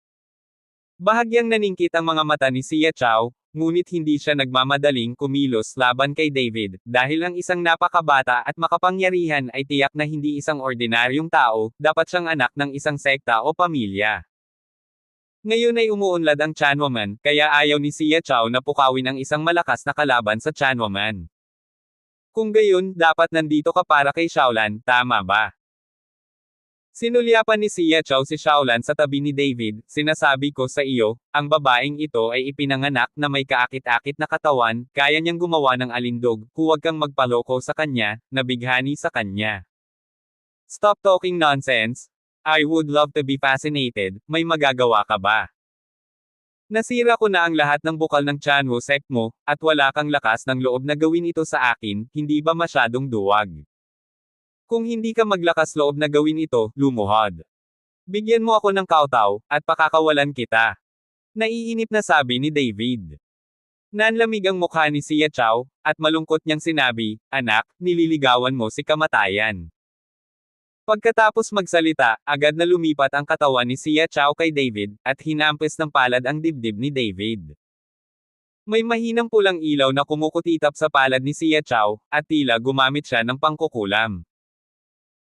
Bahagyang naningkit ang mga mata ni Xia Chao, ngunit hindi siya nagmamadaling kumilos laban kay David, dahil ang isang napakabata at makapangyarihan ay tiyak na hindi isang ordinaryong tao, dapat siyang anak ng isang sekta o pamilya. Ngayon ay umuunlad ang Chanwaman, kaya ayaw ni Xia Chao na pukawin ang isang malakas na kalaban sa Chanwaman. Kung gayon, dapat nandito ka para kay Shaolan, tama ba? Sinulyapan ni Xia Chao si Shaolan sa tabi ni David, sinasabi ko sa iyo, ang babaeng ito ay ipinanganak na may kaakit-akit na katawan, kaya niyang gumawa ng alindog, huwag kang magpaloko sa kanya, nabighani sa kanya. Stop talking nonsense. I would love to be fascinated, may magagawa ka ba? Nasira ko na ang lahat ng bukal ng Chanwu sect mo, at wala kang lakas ng loob na gawin ito sa akin, hindi ba masyadong duwag? Kung hindi ka maglakas loob na gawin ito, lumuhod. Bigyan mo ako ng kautaw, at pakakawalan kita. Naiinip na sabi ni David. Nanlamig ang mukha ni Xia Chao, at malungkot niyang sinabi, anak, nililigawan mo si kamatayan. Pagkatapos magsalita, agad na lumipat ang katawan ni Xia Chao kay David, at hinampes ng palad ang dibdib ni David. May mahinang pulang ilaw na kumukutitap sa palad ni Xia Chao, at tila gumamit siya ng pangkukulam.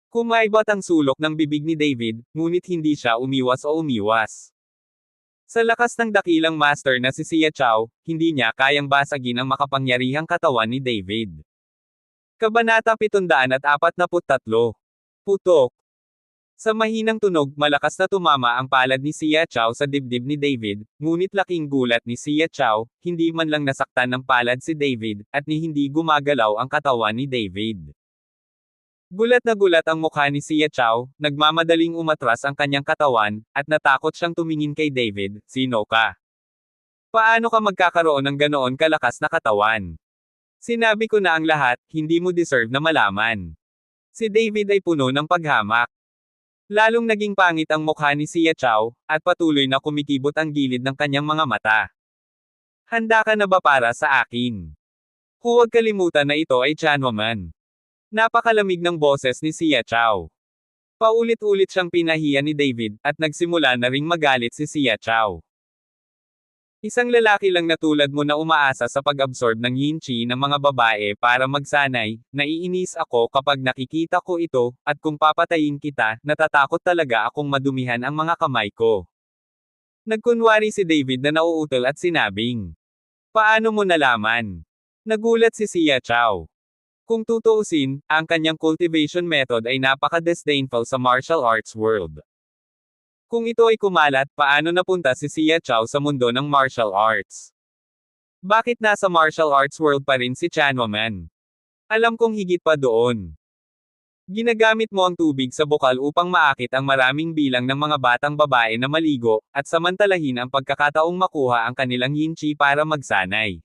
Kumaibot ang sulok ng bibig ni David, ngunit hindi siya umiwas o umiwas. Sa lakas ng dakilang master na si Xia Chao, hindi niya kayang basagin ang makapangyarihang katawan ni David. Kabanata 743. Putok. Sa mahinang tunog, malakas na tumama ang palad ni Xia Chao sa dibdib ni David, ngunit laking gulat ni Xia Chao, hindi man lang nasaktan ng palad si David, at ni hindi gumagalaw ang katawan ni David. Gulat na gulat ang mukha ni Xia Chao, nagmamadaling umatras ang kanyang katawan, at natakot siyang tumingin kay David, sino ka? Paano ka magkakaroon ng ganoon kalakas na katawan? Sinabi ko na ang lahat, hindi mo deserve na malaman. Si David ay puno ng paghamak. Lalong naging pangit ang mukha ni Xia Chao, at patuloy na kumikibot ang gilid ng kanyang mga mata. Handa ka na ba para sa akin? Huwag kalimutan na ito ay Chanwaman. Napakalamig ng boses ni Xia Chao. Paulit-ulit siyang pinahiya ni David, at nagsimula na ring magalit si Xia Chao. Isang lalaki lang na tulad mo na umaasa sa pag-absorb ng yin chi ng mga babae para magsanay, naiinis ako kapag nakikita ko ito, at kung papatayin kita, natatakot talaga akong madumihan ang mga kamay ko. Nagkunwari si David na nauutal at sinabing, paano mo nalaman? Nagulat si Xia Chao. Kung tutuusin, ang kanyang cultivation method ay napaka-disdainful sa martial arts world. Kung ito ay kumalat, paano napunta si Xia Chao sa mundo ng martial arts? Bakit nasa martial arts world pa rin si Chanwaman? Alam kong higit pa doon. Ginagamit mo ang tubig sa bukal upang maakit ang maraming bilang ng mga batang babae na maligo, at samantalahin ang pagkakataong makuha ang kanilang yin chi para magsanay.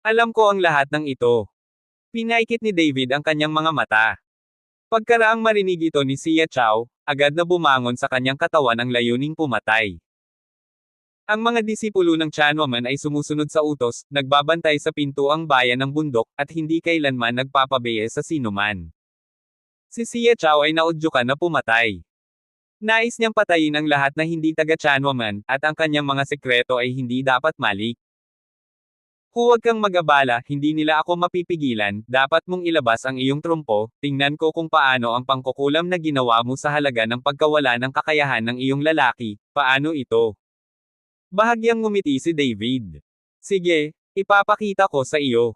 Alam ko ang lahat ng ito. Pinaikit ni David ang kanyang mga mata. Pagkaraang marinig ito ni Xia Chao, agad na bumangon sa kanyang katawan ang layuning pumatay. Ang mga disipulo ng Chanwaman ay sumusunod sa utos, nagbabantay sa pintuang bayan ng bundok, at hindi kailanman nagpapabaye sa sinuman. Si Xia Chao ay naudyukan na pumatay. Nais niyang patayin ang lahat na hindi taga Chanwaman, at ang kanyang mga sekreto ay hindi dapat malik. Huwag kang mag-abala, hindi nila ako mapipigilan, dapat mong ilabas ang iyong trumpo, tingnan ko kung paano ang pangkukulam na ginawa mo sa halaga ng pagkawala ng kakayahan ng iyong lalaki, paano ito? Bahagyang ngumiti si David. Sige, ipapakita ko sa iyo.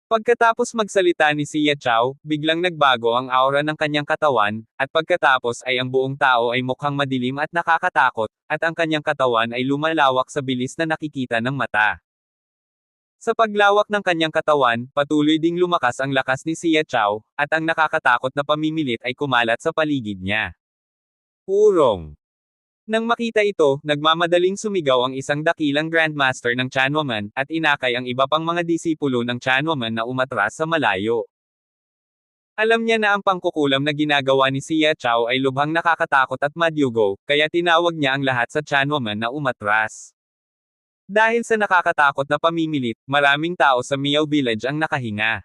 Pagkatapos magsalita ni Xia Chao, biglang nagbago ang aura ng kanyang katawan, at pagkatapos ay ang buong tao ay mukhang madilim at nakakatakot, at ang kanyang katawan ay lumalawak sa bilis na nakikita ng mata. Sa paglawak ng kanyang katawan, patuloy ding lumakas ang lakas ni Xia Chao, at ang nakakatakot na pamimilit ay kumalat sa paligid niya. Urong. Nang makita ito, nagmamadaling sumigaw ang isang dakilang Grandmaster ng Chanwaman, at inakay ang iba pang mga disipulo ng Chanwaman na umatras sa malayo. Alam niya na ang pangkukulam na ginagawa ni Xia Chao ay lubhang nakakatakot at madyugo, kaya tinawag niya ang lahat sa Chanwaman na umatras. Dahil sa nakakatakot na pamimilit, maraming tao sa Miao Village ang nakahinga.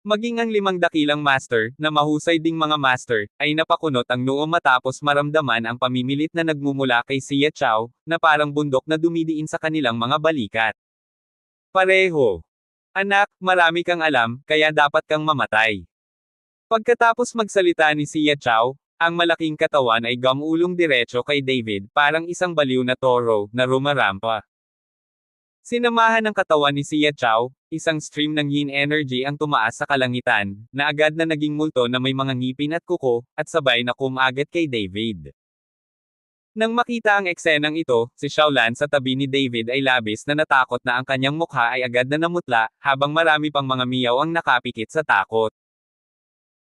Maging ang 5 dakilang master, na mahusay ding mga master, ay napakunot ang noo matapos maramdaman ang pamimilit na nagmumula kay Xia Chao, na parang bundok na dumidiin sa kanilang mga balikat. Pareho. Anak, marami kang alam, kaya dapat kang mamatay. Pagkatapos magsalita ni Xia Chao, ang malaking katawan ay gumulong diretso kay David, parang isang baliw na toro, na rumarampa. Sinamahan ng katawan ni Xia Chao, isang stream ng yin energy ang tumaas sa kalangitan, na agad na naging multo na may mga ngipin at kuko, at sabay na kumagat kay David. Nang makita ang eksenang ito, si Xiaolan sa tabi ni David ay labis na natakot na ang kanyang mukha ay agad na namutla, habang marami pang mga miyaw ang nakapikit sa takot.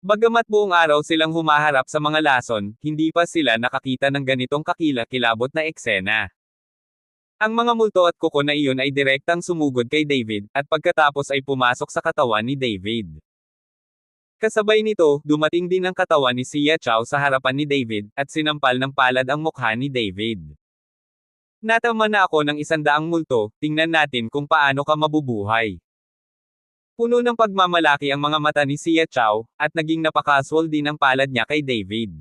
Bagamat buong araw silang humaharap sa mga lason, hindi pa sila nakakita ng ganitong kakilakilabot na eksena. Ang mga multo at kuko na iyon ay direktang sumugod kay David, at pagkatapos ay pumasok sa katawan ni David. Kasabay nito, dumating din ang katawan ni Xia Chao sa harapan ni David, at sinampal ng palad ang mukha ni David. Natama na ako ng 100 multo, tingnan natin kung paano ka mabubuhay. Puno ng pagmamalaki ang mga mata ni Xia Chao, at naging napakaswol din ang palad niya kay David.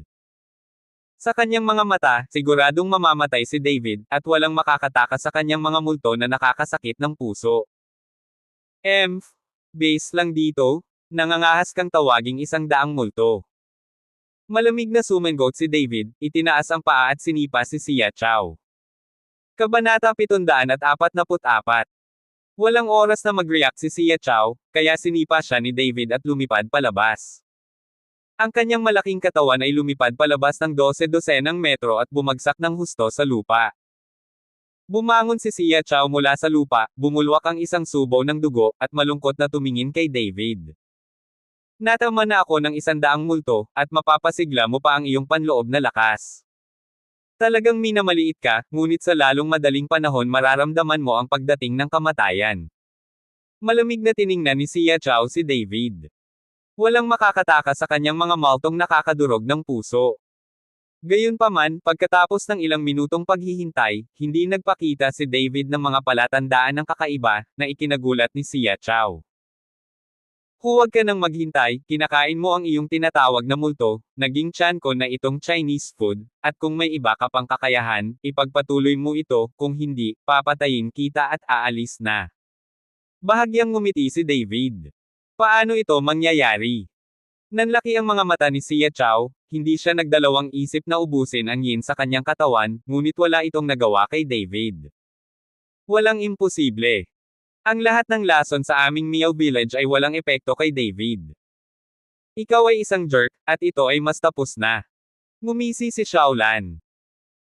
Sa kanyang mga mata, siguradong mamamatay si David, at walang makakatakas sa kanyang mga multo na nakakasakit ng puso. Base lang dito, nangangahas kang tawaging 100 multo. Malamig na sumengot si David, itinaas ang paa at sinipa si Xia Chao. Kabanata 744. Walang oras na mag-react si Xia Chao, kaya sinipa siya ni David at lumipad palabas. Ang kanyang malaking katawan ay lumipad palabas ng 12 metro at bumagsak ng husto sa lupa. Bumangon si Xia Chao mula sa lupa, bumulwak ang isang subo ng dugo, at malungkot na tumingin kay David. Natama na ako ng 100 multo, at mapapasigla mo pa ang iyong panloob na lakas. Talagang minamaliit ka, ngunit sa lalong madaling panahon mararamdaman mo ang pagdating ng kamatayan. Malamig na tiningnan ni Xia Chao si David. Walang makakataka sa kanyang mga maltong nakakadurog ng puso. Gayunpaman, pagkatapos ng ilang minutong paghihintay, hindi nagpakita si David ng mga palatandaan ng kakaiba, na ikinagulat ni Xia Chao. Huwag ka nang maghintay, kinakain mo ang iyong tinatawag na multo, naging tiyan ko na itong Chinese food, at kung may iba ka pang kakayahan, ipagpatuloy mo ito, kung hindi, papatayin kita at aalis na. Bahagyang ngumiti si David. Paano ito mangyayari? Nanlaki ang mga mata ni Xia Chao, hindi siya nagdalawang isip na ubusin ang yin sa kanyang katawan, ngunit wala itong nagawa kay David. Walang imposible. Ang lahat ng lason sa aming Miao Village ay walang epekto kay David. Ikaw ay isang jerk, at ito ay mas tapos na. Ngumisi si Xiaolan.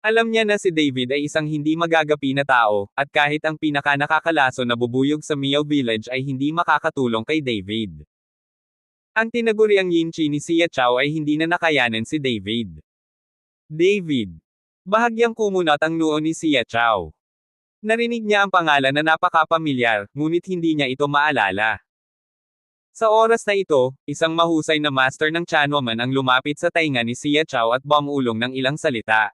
Alam niya na si David ay isang hindi magagapi na tao, at kahit ang pinaka-nakakalason na bubuyog sa Miao Village ay hindi makakatulong kay David. Ang tinaguriang Yinchi ni Xia Chao ay hindi na nakayanan si David. David. Bahagyang kumunat ang noo ni Xia Chao. Narinig niya ang pangalan na napakapamilyar, ngunit hindi niya ito maalala. Sa oras na ito, isang mahusay na master ng Chanwoman ang lumapit sa tainga ni Xia Chao at bumulong ng ilang salita.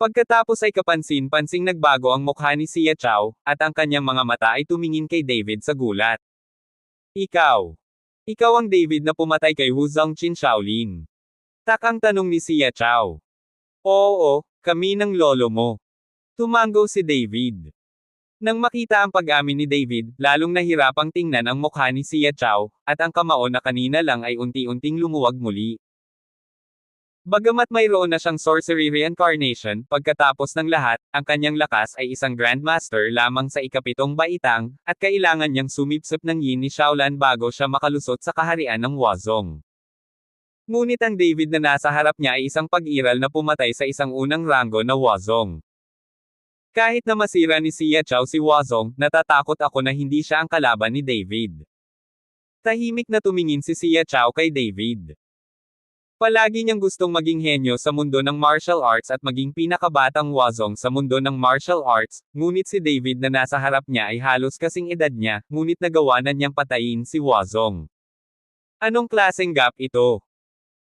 Pagkatapos ay kapansin-pansing nagbago ang mukha ni Xia Chao, at ang kanyang mga mata ay tumingin kay David sa gulat. Ikaw. Ikaw ang David na pumatay kay Wu Zongqin Shaolin. Takang tanong ni Xia Chao. Oo, kami ng lolo mo. Tumango si David. Nang makita ang pag-amin ni David, lalong nahirapang tingnan ang mukha ni Xia Chao, at ang kamao na kanina lang ay unti-unting lumuwag muli. Bagamat mayroon na siyang sorcery reincarnation, pagkatapos ng lahat, ang kanyang lakas ay isang Grandmaster lamang sa ikapitong baitang, at kailangan niyang sumipsip ng yin ni Xiaolan bago siya makalusot sa kaharian ng Huazong. Ngunit ang David na nasa harap niya ay isang pag-iral na pumatay sa isang unang ranggo na Huazong. Kahit na masira ni Xia Chao si Huazong, natatakot ako na hindi siya ang kalaban ni David. Tahimik na tumingin si Xia Chao kay David. Palagi niyang gustong maging henyo sa mundo ng martial arts at maging pinakabatang Huazong sa mundo ng martial arts, ngunit si David na nasa harap niya ay halos kasing edad niya, ngunit nagawa na niyang patayin si Huazong. Anong klaseng gap ito?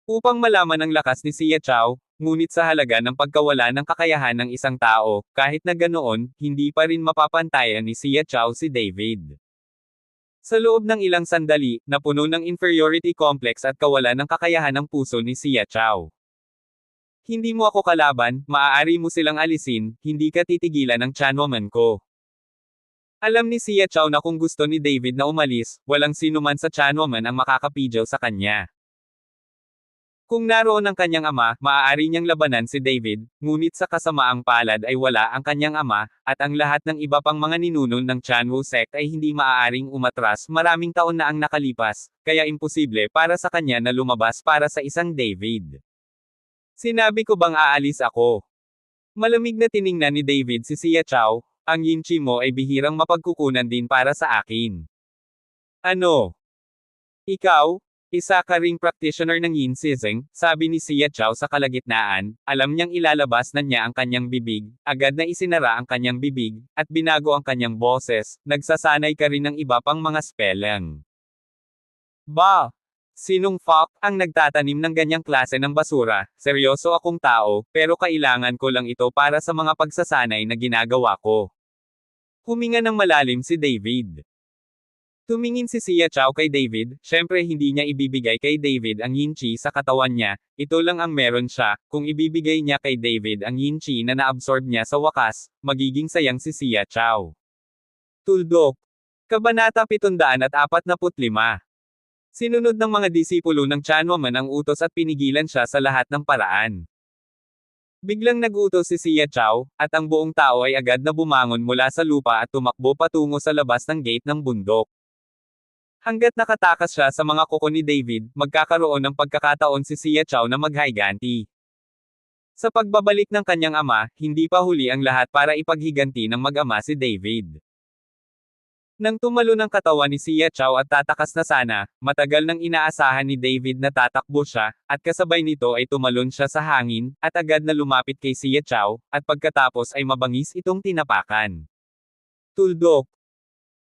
Upang malaman ang lakas ni Xia Chao, ngunit sa halaga ng pagkawala ng kakayahan ng isang tao, kahit na ganoon, hindi pa rin mapapantayan ni Xia Chao si David. Sa loob ng ilang sandali, napuno ng inferiority complex at kawalan ng kakayahan ng puso ni Xia Chao. Hindi mo ako kalaban, maaari mo silang alisin, hindi ka titigilan ng Chanwoman ko. Alam ni Xia Chao na kung gusto ni David na umalis, walang sino man sa Chanwoman ang makakapigil sa kanya. Kung naroon ang kanyang ama, maaari niyang labanan si David, ngunit sa kasamaang palad ay wala ang kanyang ama, at ang lahat ng iba pang mga ninuno ng Chanwu sect ay hindi maaaring umatras. Maraming taon na ang nakalipas, kaya imposible para sa kanya na lumabas para sa isang David. Sinabi ko bang aalis ako? Malamig na tiningnan ni David si Xia Chao, ang Yinchi mo ay bihirang mapagkukunan din para sa akin. Ano? Ikaw? Isa ka ring practitioner ng Yin Sizing, sabi ni Xia Chao sa kalagitnaan, alam niyang ilalabas na niya ang kanyang bibig, agad na isinara ang kanyang bibig, at binago ang kanyang boses, nagsasanay ka rin ng iba pang mga spelling. Ba? Sinong fuck ang nagtatanim ng ganyang klase ng basura? Seryoso akong tao, pero kailangan ko lang ito para sa mga pagsasanay na ginagawa ko. Huminga ng malalim si David. Tumingin si Xia Chao kay David, syempre hindi niya ibibigay kay David ang Yinchi sa katawan niya, ito lang ang meron siya, kung ibibigay niya kay David ang Yinchi na naabsorb niya sa wakas, magiging sayang si Xia Chao. Tuldok. Kabanata 745. Sinunod ng mga disipulo ng Chanwoman ang utos at pinigilan siya sa lahat ng paraan. Biglang nag-utos si Xia Chao, at ang buong tao ay agad na bumangon mula sa lupa at tumakbo patungo sa labas ng gate ng bundok. Hanggat nakatakas siya sa mga kuko ni David, magkakaroon ng pagkakataon si Xia Chao na maghiganti. Sa pagbabalik ng kanyang ama, hindi pa huli ang lahat para ipaghiganti ng mag-ama si David. Nang tumalo ng katawan ni Xia Chao at tatakas na sana, matagal nang inaasahan ni David na tatakbo siya, at kasabay nito ay tumalon siya sa hangin, at agad na lumapit kay Xia Chao, at pagkatapos ay mabangis itong tinapakan. Tuldok.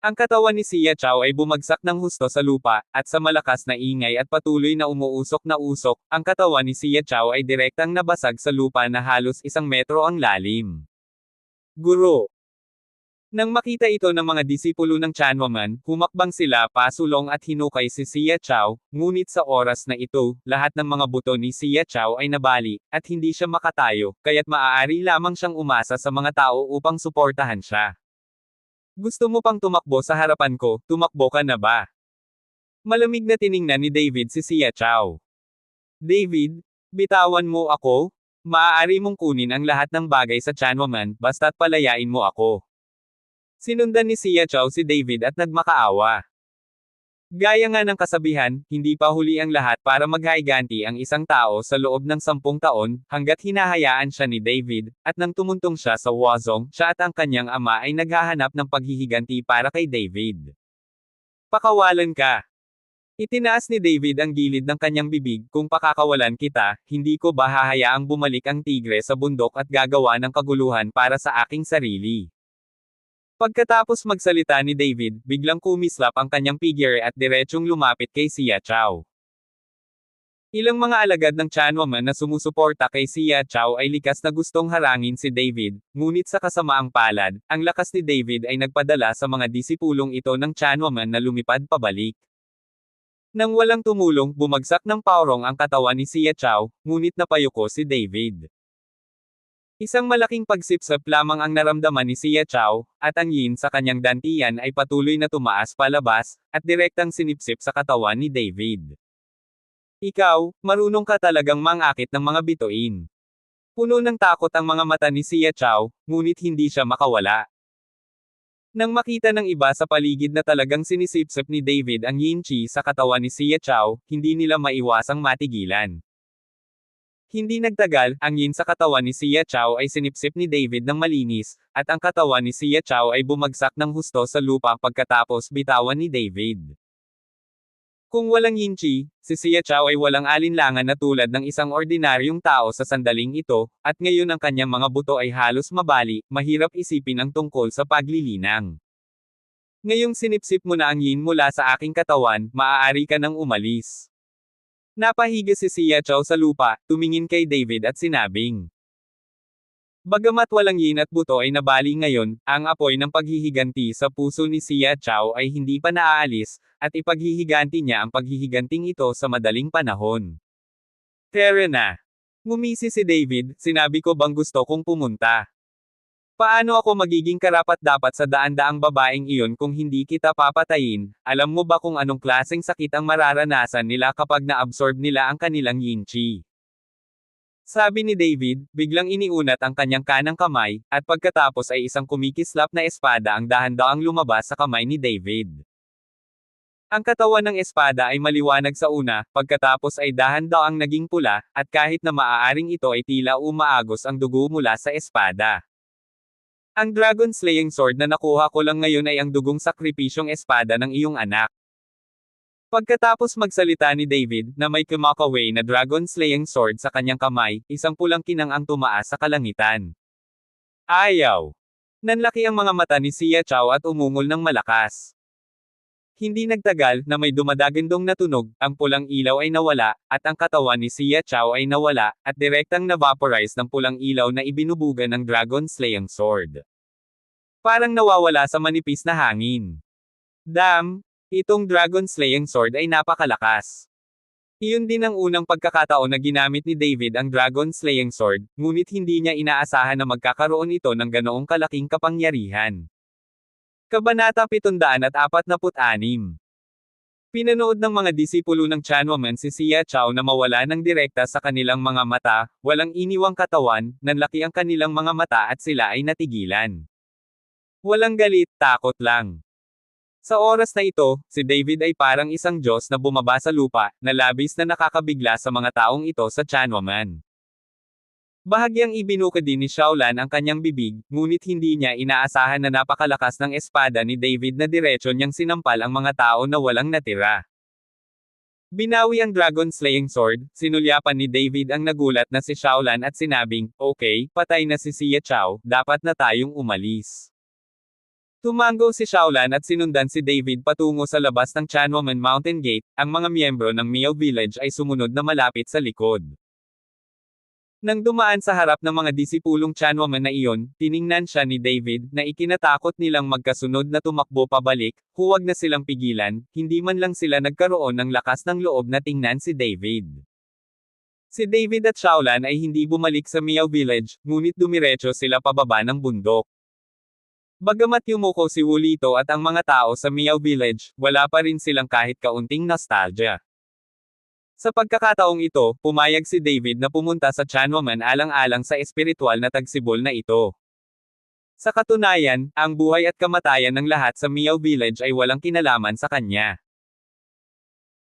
Ang katawan ni Xia Chao ay bumagsak ng husto sa lupa, at sa malakas na ingay at patuloy na umuusok na usok, ang katawan ni Xia Chao ay direktang nabasag sa lupa na halos 1 metro ang lalim. Guro. Nang makita ito ng mga disipulo ng Chanwoman, humakbang sila pasulong at hinukay si Xia Chao, ngunit sa oras na ito, lahat ng mga buto ni Xia Chao ay nabali, at hindi siya makatayo, kaya't maaari lamang siyang umasa sa mga tao upang suportahan siya. Gusto mo pang tumakbo sa harapan ko, tumakbo ka na ba? Malamig na tiningnan ni David si Xia Chao. David, bitawan mo ako? Maaari mong kunin ang lahat ng bagay sa Chanwoman, basta't palayain mo ako. Sinundan ni Xia Chao si David at nagmakaawa. Gaya nga ng kasabihan, hindi pa huli ang lahat para maghaiganti ang isang tao sa loob ng 10 taon, hanggat hinahayaan siya ni David, at nang tumuntong siya sa Wuzong, siya at ang kanyang ama ay naghahanap ng paghihiganti para kay David. Pakawalan ka! Itinaas ni David ang gilid ng kanyang bibig, kung pakakawalan kita, hindi ko ba hahayaang bumalik ang tigre sa bundok at gagawa ng kaguluhan para sa aking sarili. Pagkatapos magsalita ni David, biglang kumislap ang kanyang figure at diretsyong lumapit kay Xia Chao. Ilang mga alagad ng Chanwoman na sumusuporta kay Xia Chao ay likas na gustong harangin si David, ngunit sa kasamaang palad, ang lakas ni David ay nagpadala sa mga disipulong ito ng Chanwoman na lumipad pabalik. Nang walang tumulong, bumagsak ng paurong ang katawan ni Xia Chao, ngunit napayuko si David. Isang malaking pagsipsip lamang ang naramdaman ni Xia Chao, at ang yin sa kanyang dantian ay patuloy na tumaas palabas, at direktang sinipsip sa katawan ni David. Ikaw, marunong ka talagang mangakit ng mga bituin. Puno ng takot ang mga mata ni Xia Chao, ngunit hindi siya makawala. Nang makita ng iba sa paligid na talagang sinisipsip ni David ang yin chi sa katawan ni Xia Chao, hindi nila maiwasang matigilan. Hindi nagtagal, ang yin sa katawan ni Xia Chao ay sinipsip ni David ng malinis, at ang katawan ni Xia Chao ay bumagsak ng husto sa lupa pagkatapos bitawan ni David. Kung walang yin chi, si Xia Chao ay walang alinlangan na tulad ng isang ordinaryong tao sa sandaling ito, at ngayon ang kanyang mga buto ay halos mabali, mahirap isipin ang tungkol sa paglilinang. Ngayong sinipsip mo na ang yin mula sa aking katawan, maaari ka nang umalis. Napahiga si Xia Chao sa lupa, tumingin kay David at sinabing, bagamat walang yin at buto ay nabali ngayon, ang apoy ng paghihiganti sa puso ni Xia Chao ay hindi pa naaalis, at ipaghihiganti niya ang paghihiganting ito sa madaling panahon. Tara na! Ngumisi si David, sinabi ko bang gusto kong pumunta? Paano ako magiging karapat-dapat sa daan-daang babaeng iyon kung hindi kita papatayin? Alam mo ba kung anong klaseng sakit ang mararanasan nila kapag na-absorb nila ang kanilang yin chi? Sabi ni David, biglang iniunat ang kanyang kanang kamay, at pagkatapos ay isang kumikislap na espada ang dahan-daang lumabas sa kamay ni David. Ang katawan ng espada ay maliwanag sa una, pagkatapos ay dahan-daang naging pula, at kahit na maaaring ito ay tila umaagos ang dugo mula sa espada. Ang Dragon Slaying Sword na nakuha ko lang ngayon ay ang dugong sakripisyong espada ng iyong anak. Pagkatapos magsalita ni David, na may kumakaway na Dragon Slaying Sword sa kanyang kamay, isang pulang kinang ang tumaas sa kalangitan. Ayaw! Nanlaki ang mga mata ni Xia Chao at umungol ng malakas. Hindi nagtagal, na may dumadagandong na tunog, ang pulang ilaw ay nawala, at ang katawan ni Xia Chao ay nawala, at direktang na-vaporize ng pulang ilaw na ibinubuga ng Dragon Slaying Sword. Parang nawawala sa manipis na hangin. Damn! Itong Dragon Slaying Sword ay napakalakas. Iyon din ang unang pagkakataon na ginamit ni David ang Dragon Slaying Sword, ngunit hindi niya inaasahan na magkakaroon ito ng ganoong kalaking kapangyarihan. Kabanata 746. Pinanood ng mga disipulo ng Chanwoman si Xia Chao na mawala ng direkta sa kanilang mga mata, walang iniwang katawan, nanlaki ang kanilang mga mata at sila ay natigilan. Walang galit, takot lang. Sa oras na ito, si David ay parang isang Diyos na bumaba sa lupa, na labis na nakakabigla sa mga taong ito sa Chanwoman. Bahagyang ibinukod din ni Xiaolan ang kanyang bibig, ngunit hindi niya inaasahan na napakalakas ng espada ni David na diretsyo niyang sinampal ang mga tao na walang natira. Binawi ang Dragon Slaying Sword, sinulyapan ni David ang nagulat na si Xiaolan at sinabing, okay, patay na si Xia Chao, dapat na tayong umalis. Tumango si Xiaolan at sinundan si David patungo sa labas ng Chanwoman Mountain Gate, ang mga miyembro ng Miao Village ay sumunod na malapit sa likod. Nang dumaan sa harap ng mga disipulong Chanwoman na iyon, tiningnan siya ni David, na ikinatakot nilang magkasunod na tumakbo pabalik, huwag na silang pigilan, hindi man lang sila nagkaroon ng lakas ng loob na tingnan si David. Si David at Xiaolan ay hindi bumalik sa Miao Village, ngunit dumiretso sila pababa ng bundok. Bagamat yumuko si Wulito at ang mga tao sa Miao Village, wala pa rin silang kahit kaunting nostalgia. Sa pagkakataong ito, pumayag si David na pumunta sa Chanwoman alang-alang sa espiritual na tagsibol na ito. Sa katunayan, ang buhay at kamatayan ng lahat sa Miao Village ay walang kinalaman sa kanya.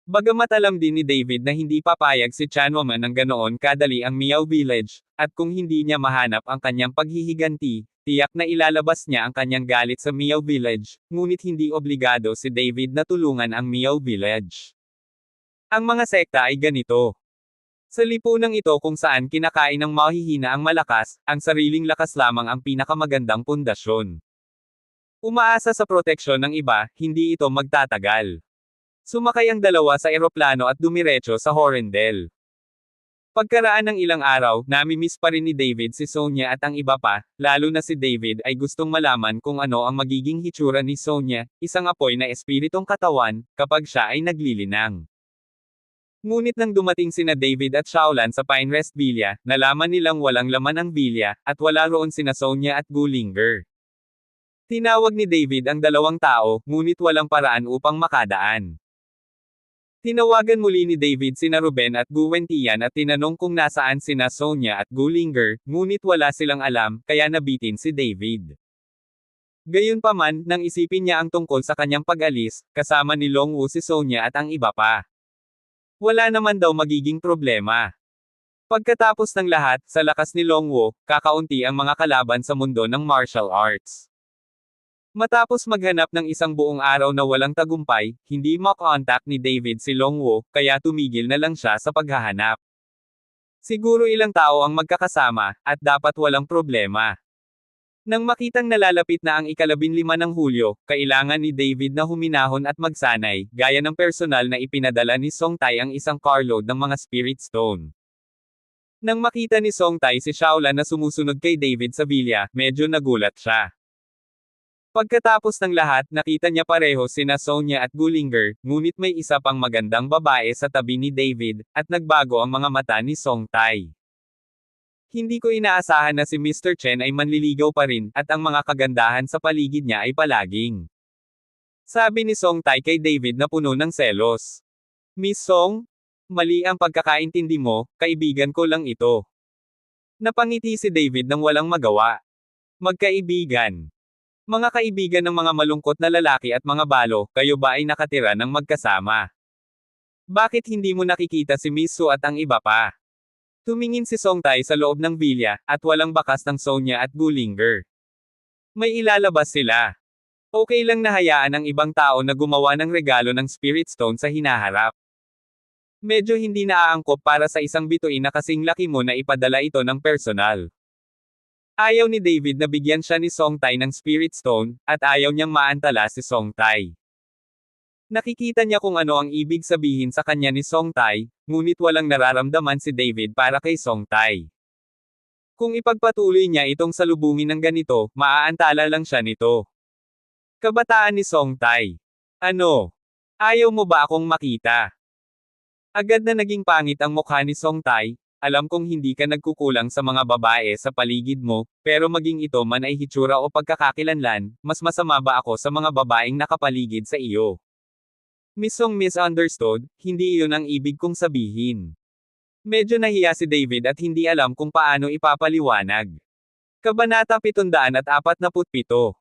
Bagamat alam din ni David na hindi papayag si Chanwoman ng ganoon kadali ang Miao Village, at kung hindi niya mahanap ang kanyang paghihiganti, tiyak na ilalabas niya ang kanyang galit sa Miao Village, ngunit hindi obligado si David na tulungan ang Miao Village. Ang mga sekta ay ganito. Sa lipunang ito kung saan kinakain ng mahihina ang malakas, ang sariling lakas lamang ang pinakamagandang pundasyon. Umaasa sa proteksyon ng iba, hindi ito magtatagal. Sumakay ang dalawa sa eroplano at dumiretso sa Horrendel. Pagkaraan ng ilang araw, namimiss pa rin ni David si Sonia at ang iba pa, lalo na si David ay gustong malaman kung ano ang magiging hitsura ni Sonia, isang apoy na espiritong katawan, kapag siya ay naglilinang. Ngunit nang dumating sina David at Shaolan sa Pinecrest Villa, nalaman nilang walang laman ang villa, at wala roon sina Sonia at Gullinger. Tinawag ni David ang dalawang tao, ngunit walang paraan upang makadaan. Tinawagan muli ni David sina Ruben at Guwentian at tinanong kung nasaan sina Sonia at Gullinger, ngunit wala silang alam, kaya nabitin si David. Gayunpaman, nang isipin niya ang tungkol sa kanyang pag-alis, kasama ni Longwu si Sonia at ang iba pa. Wala naman daw magiging problema. Pagkatapos ng lahat, sa lakas ni Longwu, kakaunti ang mga kalaban sa mundo ng martial arts. Matapos maghanap ng isang buong araw na walang tagumpay, hindi makontak ni David si Longwu, kaya tumigil na lang siya sa paghahanap. Siguro ilang tao ang magkakasama, at dapat walang problema. Nang makitang nalalapit na ang 15 ng Hulyo, kailangan ni David na huminahon at magsanay, gaya ng personal na ipinadala ni Songtai ang isang carload ng mga Spirit Stone. Nang makita ni Songtai si Shaolan na sumusunod kay David sa villa, medyo nagulat siya. Pagkatapos ng lahat, nakita niya pareho sina Sonia at Gullinger, ngunit may isa pang magandang babae sa tabi ni David, at nagbago ang mga mata ni Songtai. Hindi ko inaasahan na si Mr. Chen ay manliligaw pa rin, at ang mga kagandahan sa paligid niya ay palaging. Sabi ni Songtai kay David na puno ng selos. Miss Song? Mali ang pagkakaintindi mo, kaibigan ko lang ito. Napangiti si David nang walang magawa. Magkaibigan. Mga kaibigan ng mga malungkot na lalaki at mga balo, kayo ba ay nakatira ng magkasama? Bakit hindi mo nakikita si Miss Su at ang iba pa? Tumingin si Songtai sa loob ng villa, at walang bakas ng Sonia at Gullinger. May ilalabas sila. Okay lang na hayaan ang ibang tao na gumawa ng regalo ng Spirit Stone sa hinaharap. Medyo hindi naaangkop para sa isang bituin na kasing laki mo na ipadala ito ng personal. Ayaw ni David na bigyan siya ni Songtai ng Spirit Stone, at ayaw niyang maantala si Songtai. Nakikita niya kung ano ang ibig sabihin sa kanya ni Songtai, ngunit walang nararamdaman si David para kay Songtai. Kung ipagpatuloy niya itong salubungin ng ganito, maaantala lang siya nito. Kabataan ni Songtai. Ano? Ayaw mo ba akong makita? Agad na naging pangit ang mukha ni Songtai. Alam kong hindi ka nagkukulang sa mga babae sa paligid mo, pero maging ito man ay hitsura o pagkakakilanlan, mas masama ba ako sa mga babaeng nakapaligid sa iyo? Misong misunderstood, hindi iyon ang ibig kong sabihin. Medyo nahiya si David at hindi alam kung paano ipapaliwanag. Kabanata 747.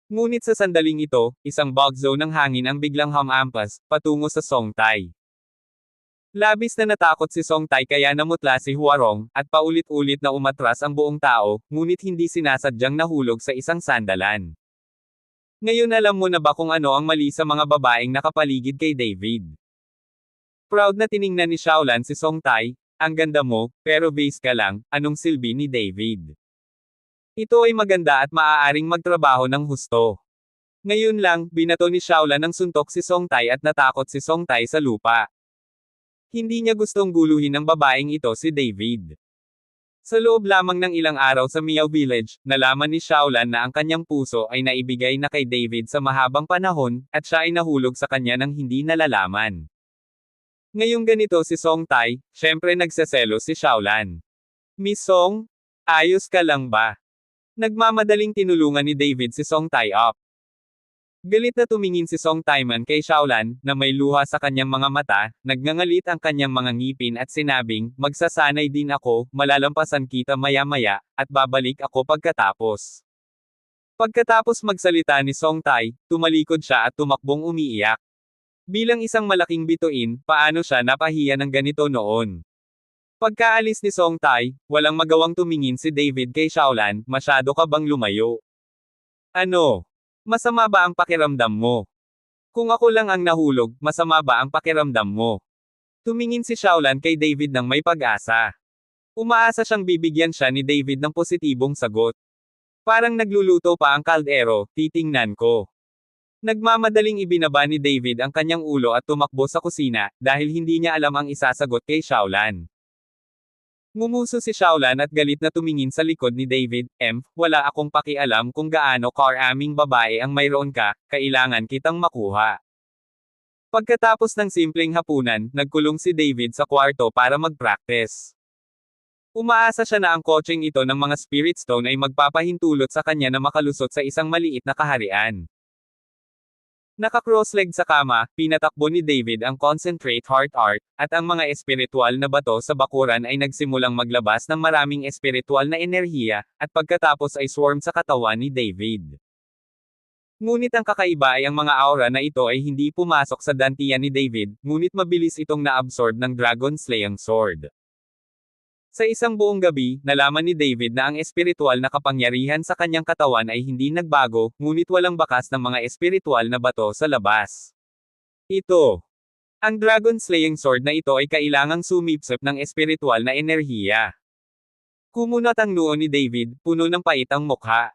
Ngunit sa sandaling ito, isang bagzo ng hangin ang biglang hamampas, patungo sa Songtai. Labis na natakot si Songtai kaya namutla si Huarong, at paulit-ulit na umatras ang buong tao, ngunit hindi sinasadyang nahulog sa isang sandalan. Ngayon alam mo na ba kung ano ang mali sa mga babaeng nakapaligid kay David? Proud na tiningnan ni Shaolan si Songtai, ang ganda mo, pero base ka lang, anong silbi ni David? Ito ay maganda at maaaring magtrabaho ng husto. Ngayon lang, binato ni Shaolan ng suntok si Songtai at natakot si Songtai sa lupa. Hindi niya gustong guluhin ng babaeng ito si David. Sa loob lamang ng ilang araw sa Miao Village, nalaman ni Shaolan na ang kanyang puso ay naibigay na kay David sa mahabang panahon, at siya ay nahulog sa kanya ng hindi nalalaman. Ngayong ganito si Songtai, syempre nagseselos si Shaolan. Miss Song? Ayos ka lang ba? Nagmamadaling tinulungan ni David si Songtai up. Galit na tumingin si Songtai man kay Shaolan, na may luha sa kanyang mga mata, nagngangalit ang kanyang mga ngipin at sinabing, magsasanay din ako, malalampasan kita maya-maya, at babalik ako pagkatapos. Pagkatapos magsalita ni Song Tai, tumalikod siya at tumakbong umiiyak. Bilang isang malaking bituin, paano siya napahiya ng ganito noon? Pagkaalis ni Song Tai, walang magawang tumingin si David kay Shaolan, masyado ka bang lumayo? Ano? Masama ba ang pakiramdam mo? Kung ako lang ang nahulog, masama ba ang pakiramdam mo? Tumingin si Shaolan kay David ng may pag-asa. Umaasa siyang bibigyan siya ni David ng positibong sagot. Parang nagluluto pa ang kaldero, titingnan ko. Nagmamadaling ibinaba ni David ang kanyang ulo at tumakbo sa kusina, dahil hindi niya alam ang isasagot kay Shaolan. Ngumuso si Shaolan at galit na tumingin sa likod ni David, wala akong pakialam kung gaano karaming babae ang mayroon ka, kailangan kitang makuha. Pagkatapos ng simpleng hapunan, nagkulong si David sa kwarto para mag-practice. Umaasa siya na ang coaching ito ng mga Spirit Stone ay magpapahintulot sa kanya na makalusot sa isang maliit na kaharian. Naka-cross-leg sa kama, pinatakbo ni David ang Concentrate Heart Art, at ang mga espiritual na bato sa bakuran ay nagsimulang maglabas ng maraming espiritual na enerhiya, at pagkatapos ay swarm sa katawan ni David. Ngunit ang kakaiba ay ang mga aura na ito ay hindi pumasok sa dantian ni David, ngunit mabilis itong na-absorb ng Dragon Slaying Sword. Sa isang buong gabi, nalaman ni David na ang espiritual na kapangyarihan sa kanyang katawan ay hindi nagbago, ngunit walang bakas ng mga espiritual na bato sa labas. Ito. Ang Dragon Slaying Sword na ito ay kailangang sumipsip ng espiritual na enerhiya. Kumunat ang noo ni David, puno ng pait ang mukha.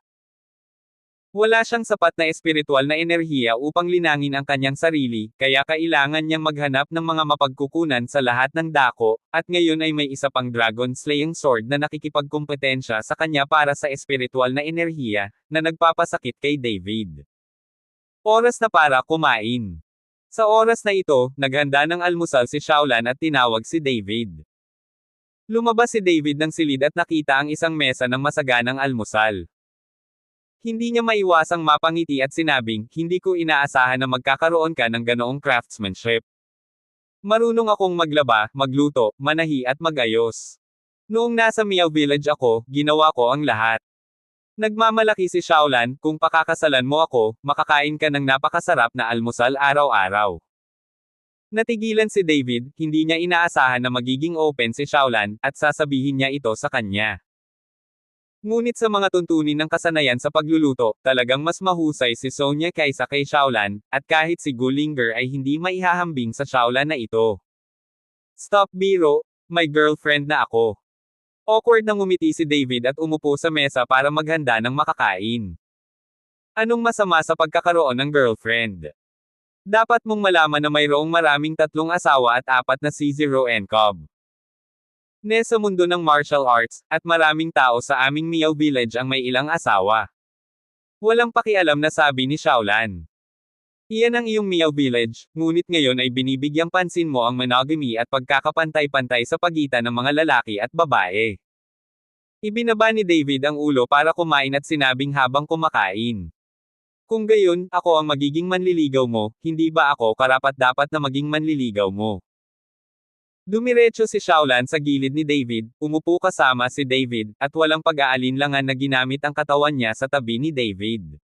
Wala siyang sapat na espiritual na enerhiya upang linangin ang kanyang sarili, kaya kailangan niyang maghanap ng mga mapagkukunan sa lahat ng dako, at ngayon ay may isa pang Dragon Slaying Sword na nakikipagkumpetensya sa kanya para sa espiritual na enerhiya, na nagpapasakit kay David. Oras na para kumain. Sa oras na ito, naghanda ng almusal si Shaolan at tinawag si David. Lumabas si David ng silid at nakita ang isang mesa ng masaganang almusal. Hindi niya maiwasang mapangiti at sinabing, hindi ko inaasahan na magkakaroon ka ng ganoong craftsmanship. Marunong akong maglaba, magluto, manahi at magayos. Noong nasa Miao Village ako, ginawa ko ang lahat. Nagmamalaki si Shaolan, kung pakakasalan mo ako, makakain ka ng napakasarap na almusal araw-araw. Natigilan si David, hindi niya inaasahan na magiging open si Shaolan, at sasabihin niya ito sa kanya. Ngunit sa mga tuntunin ng kasanayan sa pagluluto, talagang mas mahusay si Sonya kaysa kay Shaolan, at kahit si Gulinger ay hindi maihahambing sa Shaolan na ito. Stop biro, may girlfriend na ako. Awkward na ngumiti si David at umupo sa mesa para maghanda ng makakain. Anong masama sa pagkakaroon ng girlfriend? Dapat mong malaman na mayroong maraming 3 asawa at 4 na C0 and Cobb. Sa mundo ng martial arts, at maraming tao sa aming Miao Village ang may ilang asawa. Walang pakialam na sabi ni Shaolan. Iyan ang iyong Miao Village, ngunit ngayon ay binibigyang pansin mo ang monogamy at pagkakapantay-pantay sa pagitan ng mga lalaki at babae. Ibinaba ni David ang ulo para kumain at sinabing habang kumakain. Kung gayon, ako ang magiging manliligaw mo, hindi ba ako karapat-dapat na maging manliligaw mo? Dumiretso si Shaolan sa gilid ni David, umupo kasama si David, at walang pag-aalinlangan na ginamit ang katawan niya sa tabi ni David.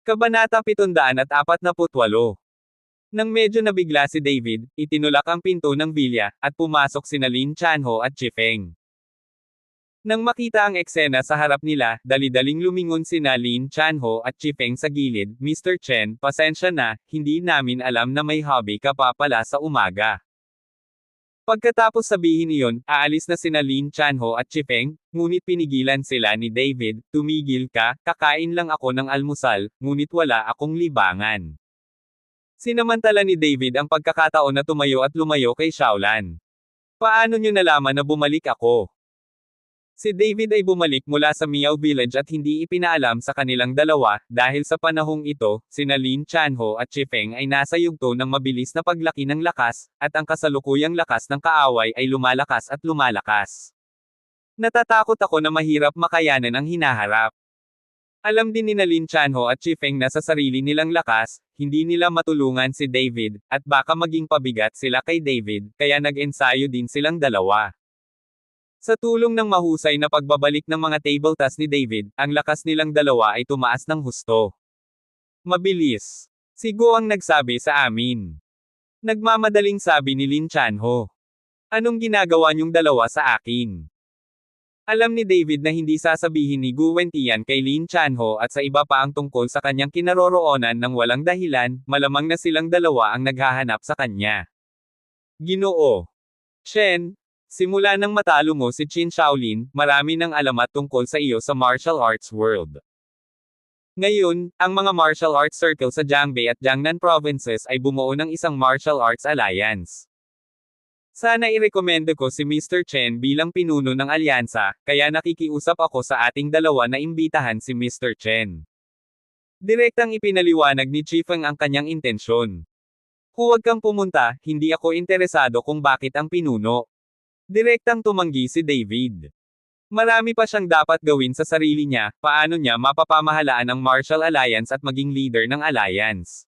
Kabanata 748. Nang medyo nabigla si David, itinulak ang pinto ng bilya, at pumasok sina Lin Chanho at Chifeng. Nang makita ang eksena sa harap nila, dali-daling lumingon sina Lin Chanho at Chifeng sa gilid, Mr. Chen, pasensya na, hindi namin alam na may hobby ka pa pala sa umaga. Pagkatapos sabihin iyon, aalis na sina Lin Chanho at Chifeng, ngunit pinigilan sila ni David, tumigil ka, kakain lang ako ng almusal, ngunit wala akong libangan. Sinamantala ni David ang pagkakataon na tumayo at lumayo kay Shaolan. Paano niyo nalaman na bumalik ako? Si David ay bumalik mula sa Miao Village at hindi ipinaalam sa kanilang dalawa, dahil sa panahong ito, sina Lin Chanho at Chifeng ay nasa yugto ng mabilis na paglaki ng lakas, at ang kasalukuyang lakas ng kaaway ay lumalakas at lumalakas. Natatakot ako na mahirap makayanan ang hinaharap. Alam din ni Lin Chanho at Chifeng na sa sarili nilang lakas, hindi nila matulungan si David, at baka maging pabigat sila kay David, kaya nag-ensayo din silang dalawa. Sa tulong ng mahusay na pagbabalik ng mga table toss ni David, ang lakas nilang dalawa ay tumaas ng husto. Mabilis. Si Go ang nagsabi sa amin. Nagmamadaling sabi ni Lin Chanho. Anong ginagawa niyong dalawa sa akin? Alam ni David na hindi sasabihin ni Gu Wentian kay Lin Chanho at sa iba pa ang tungkol sa kanyang kinaroroonan ng walang dahilan, malamang na silang dalawa ang naghahanap sa kanya. Ginoo. Shen, simula nang matalo mo si Qin Shaolin, marami nang alamat tungkol sa iyo sa martial arts world. Ngayon, ang mga martial arts circle sa Jiangbei at Jiangnan provinces ay bumuo ng isang martial arts alliance. Sana irekomenda ko si Mr. Chen bilang pinuno ng alyansa, kaya nakikiusap ako sa ating dalawa na imbitahan si Mr. Chen. Direktang ipinaliwanag ni Chi Feng ang kanyang intensyon. Huwag kang pumunta, hindi ako interesado kung bakit ang pinuno. Direktang tumanggi si David. Marami pa siyang dapat gawin sa sarili niya, paano niya mapapamahalaan ang Martial Alliance at maging leader ng alliance.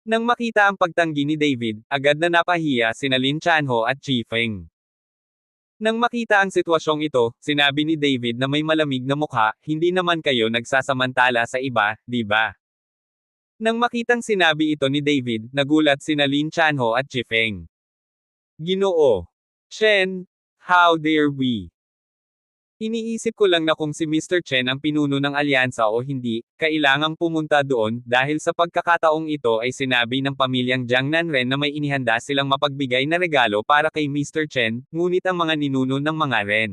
Nang makita ang pagtanggi ni David, agad na napahiya sina Lin Chanho at Chi Feng. Nang makita ang sitwasyong ito, sinabi ni David na may malamig na mukha, hindi naman kayo nagsasamantala sa iba, di ba? Nang makitang sinabi ito ni David, nagulat sina Lin Chanho at Chi Feng. Ginoo. Shen, how dare we? Iniisip ko lang na kung si Mr. Chen ang pinuno ng alyansa o hindi, kailangang pumunta doon, dahil sa pagkakataong ito ay sinabi ng pamilyang Jiangnan Ren na may inihanda silang mapagbigay na regalo para kay Mr. Chen, ngunit ang mga ninuno ng mga Ren.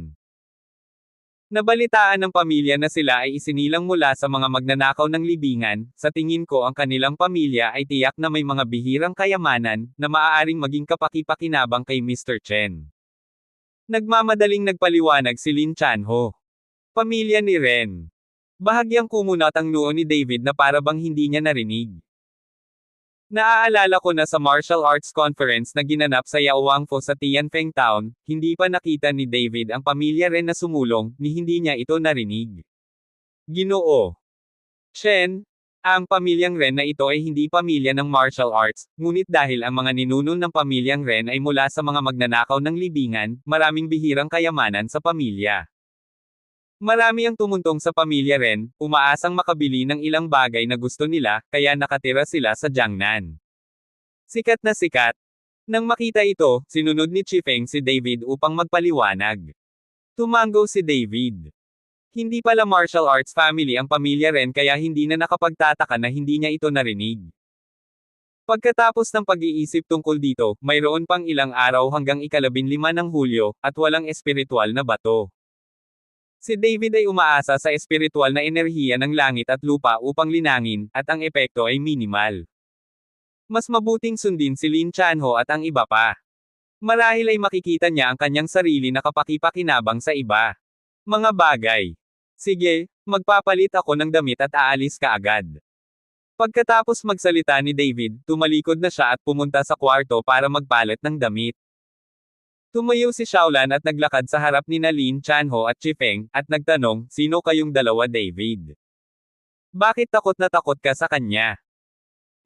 Nabalitaan ng pamilya na sila ay isinilang mula sa mga magnanakaw ng libingan, sa tingin ko ang kanilang pamilya ay tiyak na may mga bihirang kayamanan, na maaaring maging kapaki-pakinabang kay Mr. Chen. Nagmamadaling nagpaliwanag si Lin Chanho. Pamilya ni Ren. Bahagyang kumunat ang noo ni David na para bang hindi niya narinig. Naaalala ko na sa martial arts conference na ginanap sa Yaowangfo sa Tianfeng Town, hindi pa nakita ni David ang pamilya Ren na sumulong, ni hindi niya ito narinig. Ginoo. Shen, ang pamilyang Ren na ito ay hindi pamilya ng martial arts, ngunit dahil ang mga ninuno ng pamilyang Ren ay mula sa mga magnanakaw ng libingan, maraming bihirang kayamanan sa pamilya. Marami ang tumuntong sa pamilya Ren, umaasang makabili ng ilang bagay na gusto nila, kaya nakatira sila sa Jiangnan. Sikat na sikat. Nang makita ito, sinunod ni Chi Feng si David upang magpaliwanag. Tumango si David. Hindi pala martial arts family ang pamilya Ren kaya hindi na nakapagtataka na hindi niya ito narinig. Pagkatapos ng pag-iisip tungkol dito, mayroon pang ilang araw hanggang 15 ng Hulyo, at walang espiritual na bato. Si David ay umaasa sa espiritual na enerhiya ng langit at lupa upang linangin, at ang epekto ay minimal. Mas mabuting sundin si Lin Chanho at ang iba pa. Marahil ay makikita niya ang kanyang sarili na kapaki-pakinabang sa iba. Mga bagay. Sige, magpapalit ako ng damit at aalis ka agad. Pagkatapos magsalita ni David, tumalikod na siya at pumunta sa kwarto para magpalit ng damit. Tumayo si Shaolan at naglakad sa harap ni Lin Chanho at Chi Feng, at nagtanong, sino kayong dalawa David? Bakit takot na takot ka sa kanya?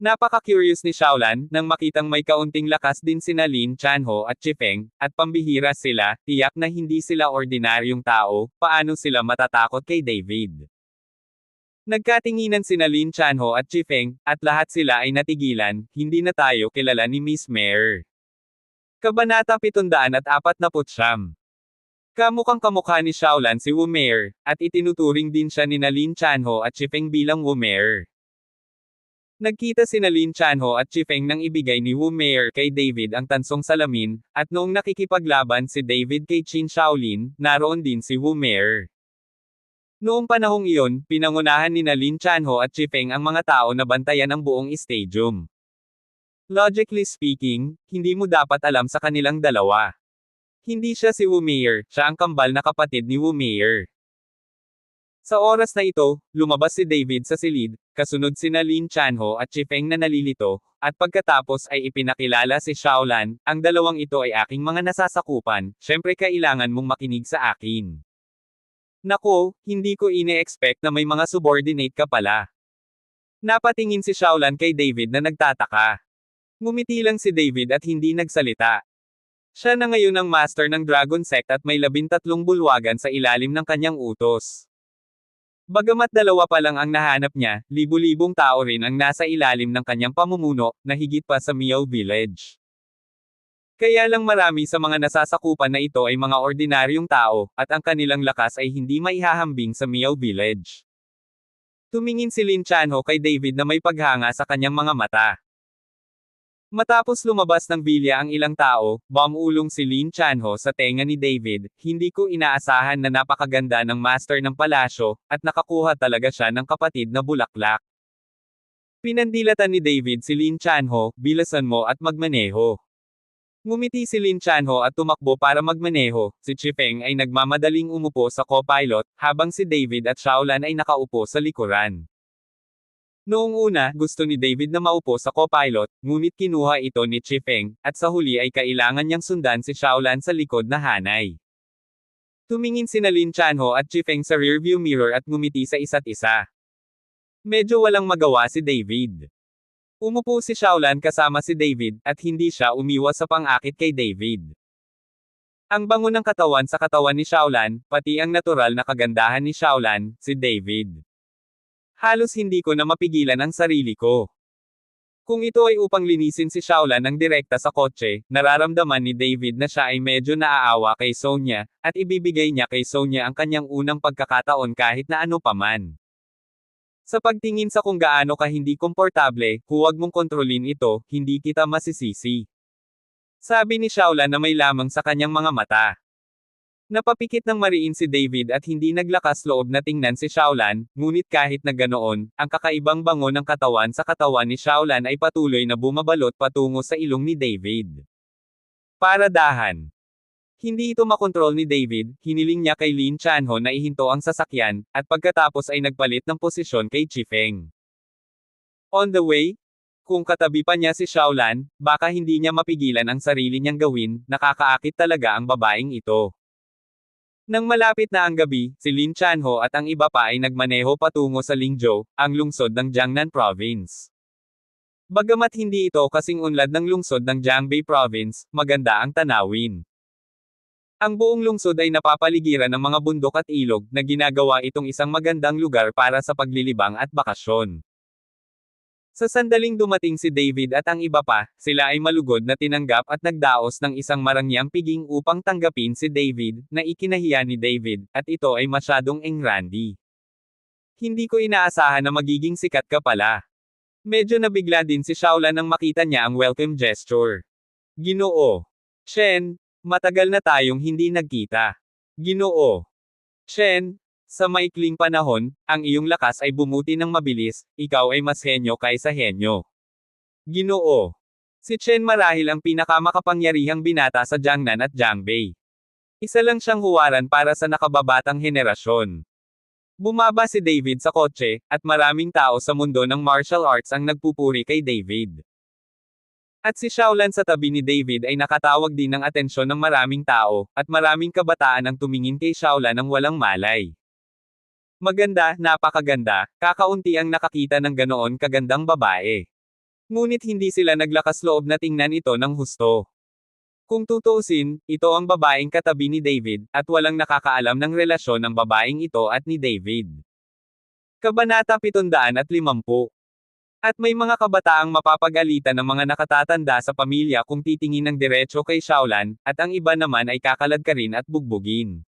Napaka-curious ni Shaolan, nang makitang may kaunting lakas din sina Lin Chanho at Chi Feng, at pambihira sila, tiyak na hindi sila ordinaryong tao, paano sila matatakot kay David? Nagkatinginan sina Lin Chanho at Chi Feng, at lahat sila ay natigilan, hindi na tayo kilala ni Miss Mare. Kabanata 749. Kamukhang kamukha ni Shaolan si Wu Mare, at itinuturing din siya ni Lin Chanho at Chi Feng bilang Wu Mare. Nagkita sina Lin Chanho at Chi Feng nang ibigay ni Wu Mare kay David ang tansong salamin, at noong nakikipaglaban si David kay Qin Shaolin, naroon din si Wu Mare. Noong panahong iyon, pinangunahan ni Lin Chanho at Chi Feng ang mga tao na bantayan ang buong stadium. Logically speaking, hindi mo dapat alam sa kanilang dalawa. Hindi siya si Wu Mare, siya ang kambal na kapatid ni Wu Mare. Sa oras na ito, lumabas si David sa silid, kasunod sina Lin Chanho at Chi Feng na nalilito, at pagkatapos ay ipinakilala si Shaolan, ang dalawang ito ay aking mga nasasakupan, syempre kailangan mong makinig sa akin. Nako, hindi ko ine-expect na may mga subordinate ka pala. Napatingin si Shaolan kay David na nagtataka. Ngumiti lang si David at hindi nagsalita. Siya na ngayon ang master ng Dragon Sect at may 13 bulwagan sa ilalim ng kanyang utos. Bagamat dalawa pa lang ang nahanap niya, libu-libong tao rin ang nasa ilalim ng kanyang pamumuno, na higit pa sa Miao Village. Kaya lang marami sa mga nasasakupan na ito ay mga ordinaryong tao, at ang kanilang lakas ay hindi maihahambing sa Miao Village. Tumingin si Lin Chanho kay David na may paghanga sa kanyang mga mata. Matapos lumabas ng bilya ang ilang tao, bumulong si Lin Chanho sa tenga ni David, hindi ko inaasahan na napakaganda ng master ng palasyo, at nakakuha talaga siya ng kapatid na bulaklak. Pinandilatan ni David si Lin Chanho, bilasan mo at magmaneho. Ngumiti si Lin Chanho at tumakbo para magmaneho, si Chifeng ay nagmamadaling umupo sa co-pilot, habang si David at Shaolan ay nakaupo sa likuran. Noong una, gusto ni David na maupo sa co-pilot, ngunit kinuha ito ni Chifeng, at sa huli ay kailangan niyang sundan si Shaolan sa likod na hanay. Tumingin sina Lin Chanho at Chifeng sa rearview mirror at ngumiti sa isa't isa. Medyo walang magawa si David. Umupo si Shaolan kasama si David, at hindi siya umiwas sa pang-akit kay David. Ang bango ng katawan sa katawan ni Shaolan, pati ang natural na kagandahan ni Shaolan, si David. Halos hindi ko na mapigilan ang sarili ko. Kung ito ay upang linisin si Shaolan ng direkta sa kotse, nararamdaman ni David na siya ay medyo naaawa kay Sonya, at ibibigay niya kay Sonya ang kanyang unang pagkakataon kahit na ano paman. Sa pagtingin sa kung gaano ka hindi komportable, huwag mong kontrolin ito, hindi kita masisisi. Sabi ni Shaolan na may lamang sa kanyang mga mata. Napapikit ng mariin si David at hindi naglakas loob na tingnan si Shaolan, ngunit kahit na ganoon, ang kakaibang bango ng katawan sa katawan ni Shaolan ay patuloy na bumabalot patungo sa ilong ni David. Paradahan. Hindi ito makontrol ni David, hiniling niya kay Lin Chanho na ihinto ang sasakyan, at pagkatapos ay nagpalit ng posisyon kay Chifeng. On the way, kung katabi pa niya si Shaolan, baka hindi niya mapigilan ang sarili niyang gawin, nakakaakit talaga ang babaeng ito. Nang malapit na ang gabi, si Lin Chanho at ang iba pa ay nagmaneho patungo sa Lingzhou, ang lungsod ng Jiangnan Province. Bagamat hindi ito kasing unlad ng lungsod ng Jiangbei Province, maganda ang tanawin. Ang buong lungsod ay napapaligiran ng mga bundok at ilog, na ginagawa itong isang magandang lugar para sa paglilibang at bakasyon. Sa sandaling dumating si David at ang iba pa, sila ay malugod na tinanggap at nagdaos ng isang marangyang piging upang tanggapin si David, na ikinahiya ni David, at ito ay masyadong engrandi. Hindi ko inaasahan na magiging sikat ka pala. Medyo nabigla din si Shaolan nang makita niya ang welcome gesture. Ginoo. Shen, matagal na tayong hindi nagkita. Ginoo. Shen, sa maikling panahon, ang iyong lakas ay bumuti ng mabilis, ikaw ay mas henyo kaysa henyo. Ginoo. Si Chen marahil ang pinakamakapangyarihang binata sa Jiangnan at Jiangbei. Isa lang siyang huwaran para sa nakababatang henerasyon. Bumaba si David sa kotse, at maraming tao sa mundo ng martial arts ang nagpupuri kay David. At si Shaolan sa tabi ni David ay nakatawag din ng atensyon ng maraming tao, at maraming kabataan ang tumingin kay Shaolan ng walang malay. Maganda, napakaganda, kakaunti ang nakakita ng ganoon kagandang babae. Ngunit hindi sila naglakas loob na tingnan ito ng husto. Kung tutuusin, ito ang babaeng katabi ni David, at walang nakakaalam ng relasyon ng babaeng ito at ni David. Kabanata 750. At may mga kabataang mapapagalitan ng mga nakatatanda sa pamilya kung titingin ng diretso kay Shaolan, at ang iba naman ay kakaladkarin at bugbugin.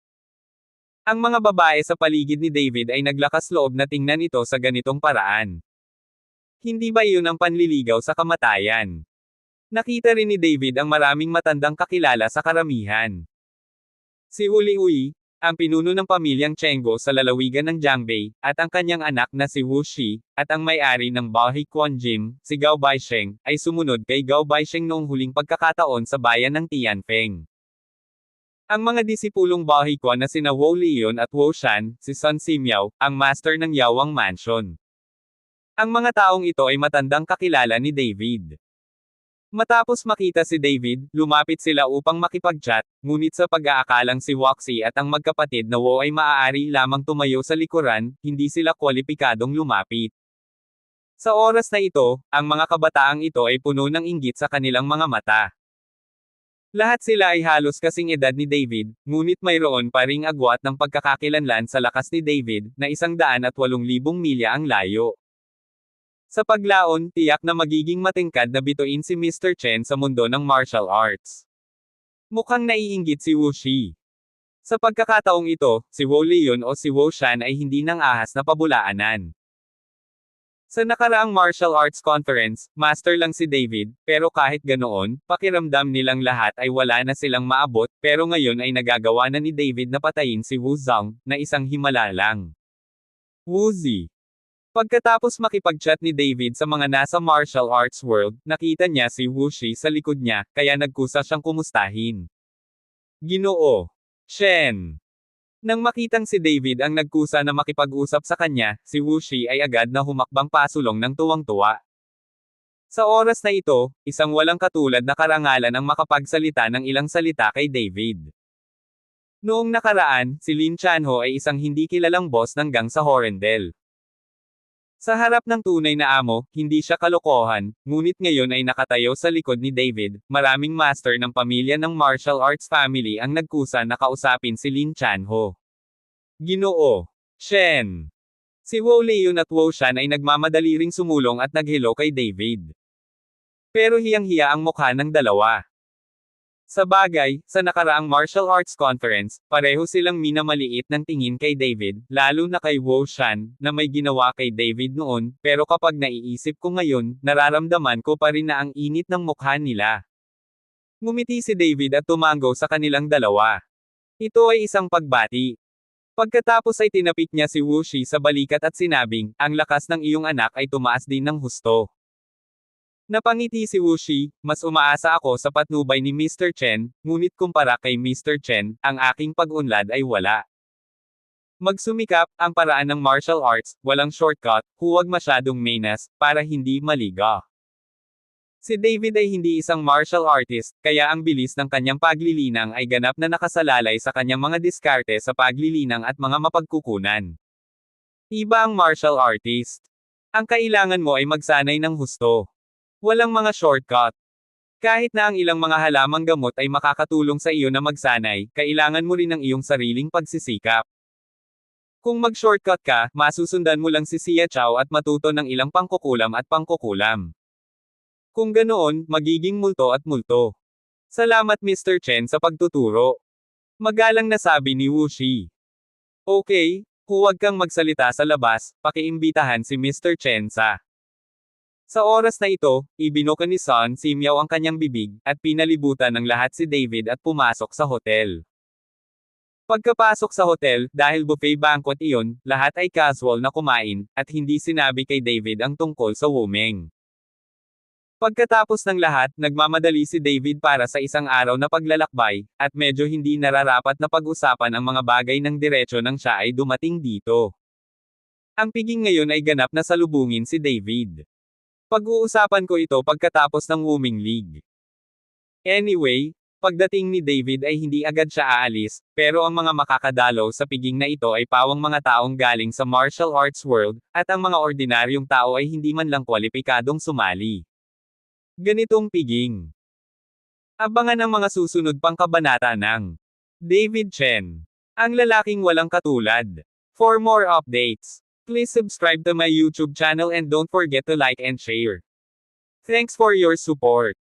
Ang mga babae sa paligid ni David ay naglakas loob na tingnan ito sa ganitong paraan. Hindi ba iyon ang panliligaw sa kamatayan? Nakita rin ni David ang maraming matandang kakilala sa karamihan. Si Uli Ui, ang pinuno ng pamilyang Chenggo sa lalawigan ng Jiangbei, at ang kanyang anak na si Wu Shi, at ang may-ari ng Baohi Quanjim, si Gao Baisheng, ay sumunod kay Gao Baisheng noong huling pagkakataon sa bayan ng Tianfeng. Ang mga disipulong Baohi Quan na sina Wu Leon at Wu Shan, si Sun Simiao, ang master ng Yawang Mansion. Ang mga taong ito ay matandang kakilala ni David. Matapos makita si David, lumapit sila upang makipag-chat, ngunit sa pag-aakalang si Waxi at ang magkapatid na Wu ay maaari lamang tumayo sa likuran, hindi sila kwalipikadong lumapit. Sa oras na ito, ang mga kabataang ito ay puno ng inggit sa kanilang mga mata. Lahat sila ay halos kasing edad ni David, ngunit mayroon pa ring agwat ng pagkakakilanlan sa lakas ni David, na 108,000 milya ang layo. Sa paglaon, tiyak na magiging matingkad na bituin si Mr. Chen sa mundo ng martial arts. Mukhang naiinggit si Wu Shi. Sa pagkakataong ito, si Wu Leon o si Wu Shan ay hindi nang ahas na pabulaanan. Sa nakaraang martial arts conference, master lang si David, pero kahit ganoon, pakiramdam nilang lahat ay wala na silang maabot, pero ngayon ay nagagawa na ni David na patayin si Wu Zhang, na isang himala lang. Wu Zi. Pagkatapos makipag-chat ni David sa mga nasa martial arts world, nakita niya si Wu Shi sa likod niya, kaya nagkusa siyang kumustahin. Ginoo. Shen. Nang makitang si David ang nagkusa na makipag-usap sa kanya, si Wu Shi ay agad na humakbang pasulong ng tuwang-tuwa. Sa oras na ito, isang walang katulad na karangalan ang makapagsalita ng ilang salita kay David. Noong nakaraan, si Lin Chanho ay isang hindi kilalang boss ng gang sa Horrendel. Sa harap ng tunay na amo, hindi siya kalokohan, ngunit ngayon ay nakatayo sa likod ni David. Maraming master ng pamilya ng martial arts family ang nagkusa na kausapin si Lin Chanho. Ginoo. Shen. Si Wu Leon at Wu Shan ay nagmamadali ring sumulong at naghilo kay David. Pero hiyang-hiya ang mukha ng dalawa. Sa bagay, sa nakaraang martial arts conference, pareho silang minamaliit ng tingin kay David, lalo na kay Wu Shan, na may ginawa kay David noon, pero kapag naiisip ko ngayon, nararamdaman ko pa rin na ang init ng mukha nila. Ngumiti si David at tumango sa kanilang dalawa. Ito ay isang pagbati. Pagkatapos ay tinapik niya si Wu Shi sa balikat at sinabing, ang lakas ng iyong anak ay tumaas din ng husto. Napangiti si Wu Shi, mas umaasa ako sa patnubay ni Mr. Chen, ngunit kumpara kay Mr. Chen, ang aking pag-unlad ay wala. Magsumikap, ang paraan ng martial arts, walang shortcut, huwag masyadong mainas, para hindi maliga. Si David ay hindi isang martial artist, kaya ang bilis ng kanyang paglilinang ay ganap na nakasalalay sa kanyang mga diskarte sa paglilinang at mga mapagkukunan. Iba ang martial artist. Ang kailangan mo ay magsanay ng husto. Walang mga shortcut. Kahit na ang ilang mga halamang gamot ay makakatulong sa iyo na magsanay, kailangan mo rin ang iyong sariling pagsisikap. Kung mag-shortcut ka, masusundan mo lang si Xia Chao at matuto ng ilang pangkukulam at pangkukulam. Kung ganoon, magiging multo at multo. Salamat Mr. Chen sa pagtuturo. Magalang na sabi ni Wu Shi. Okay, huwag kang magsalita sa labas, pakiimbitahan si Mr. Chen sa. Sa oras na ito, ibinuka ni Sun Simyaw ang kanyang bibig, at pinalibutan ng lahat si David at pumasok sa hotel. Pagkapasok sa hotel, dahil buffet banquet iyon, lahat ay casual na kumain, at hindi sinabi kay David ang tungkol sa Wumeng. Pagkatapos ng lahat, nagmamadali si David para sa isang araw na paglalakbay, at medyo hindi nararapat na pag-usapan ang mga bagay ng diretsyo nang siya ay dumating dito. Ang piging ngayon ay ganap na salubungin si David. Pag-uusapan ko ito pagkatapos ng Wuming League. Anyway, pagdating ni David ay hindi agad siya aalis, pero ang mga makakadalaw sa piging na ito ay pawang mga taong galing sa martial arts world, at ang mga ordinaryong tao ay hindi man lang kwalipikadong sumali. Ganitong piging. Abangan ang mga susunod pang kabanata ng David Chen, ang lalaking walang katulad. For more updates, please subscribe to my YouTube channel and don't forget to like and share. Thanks for your support.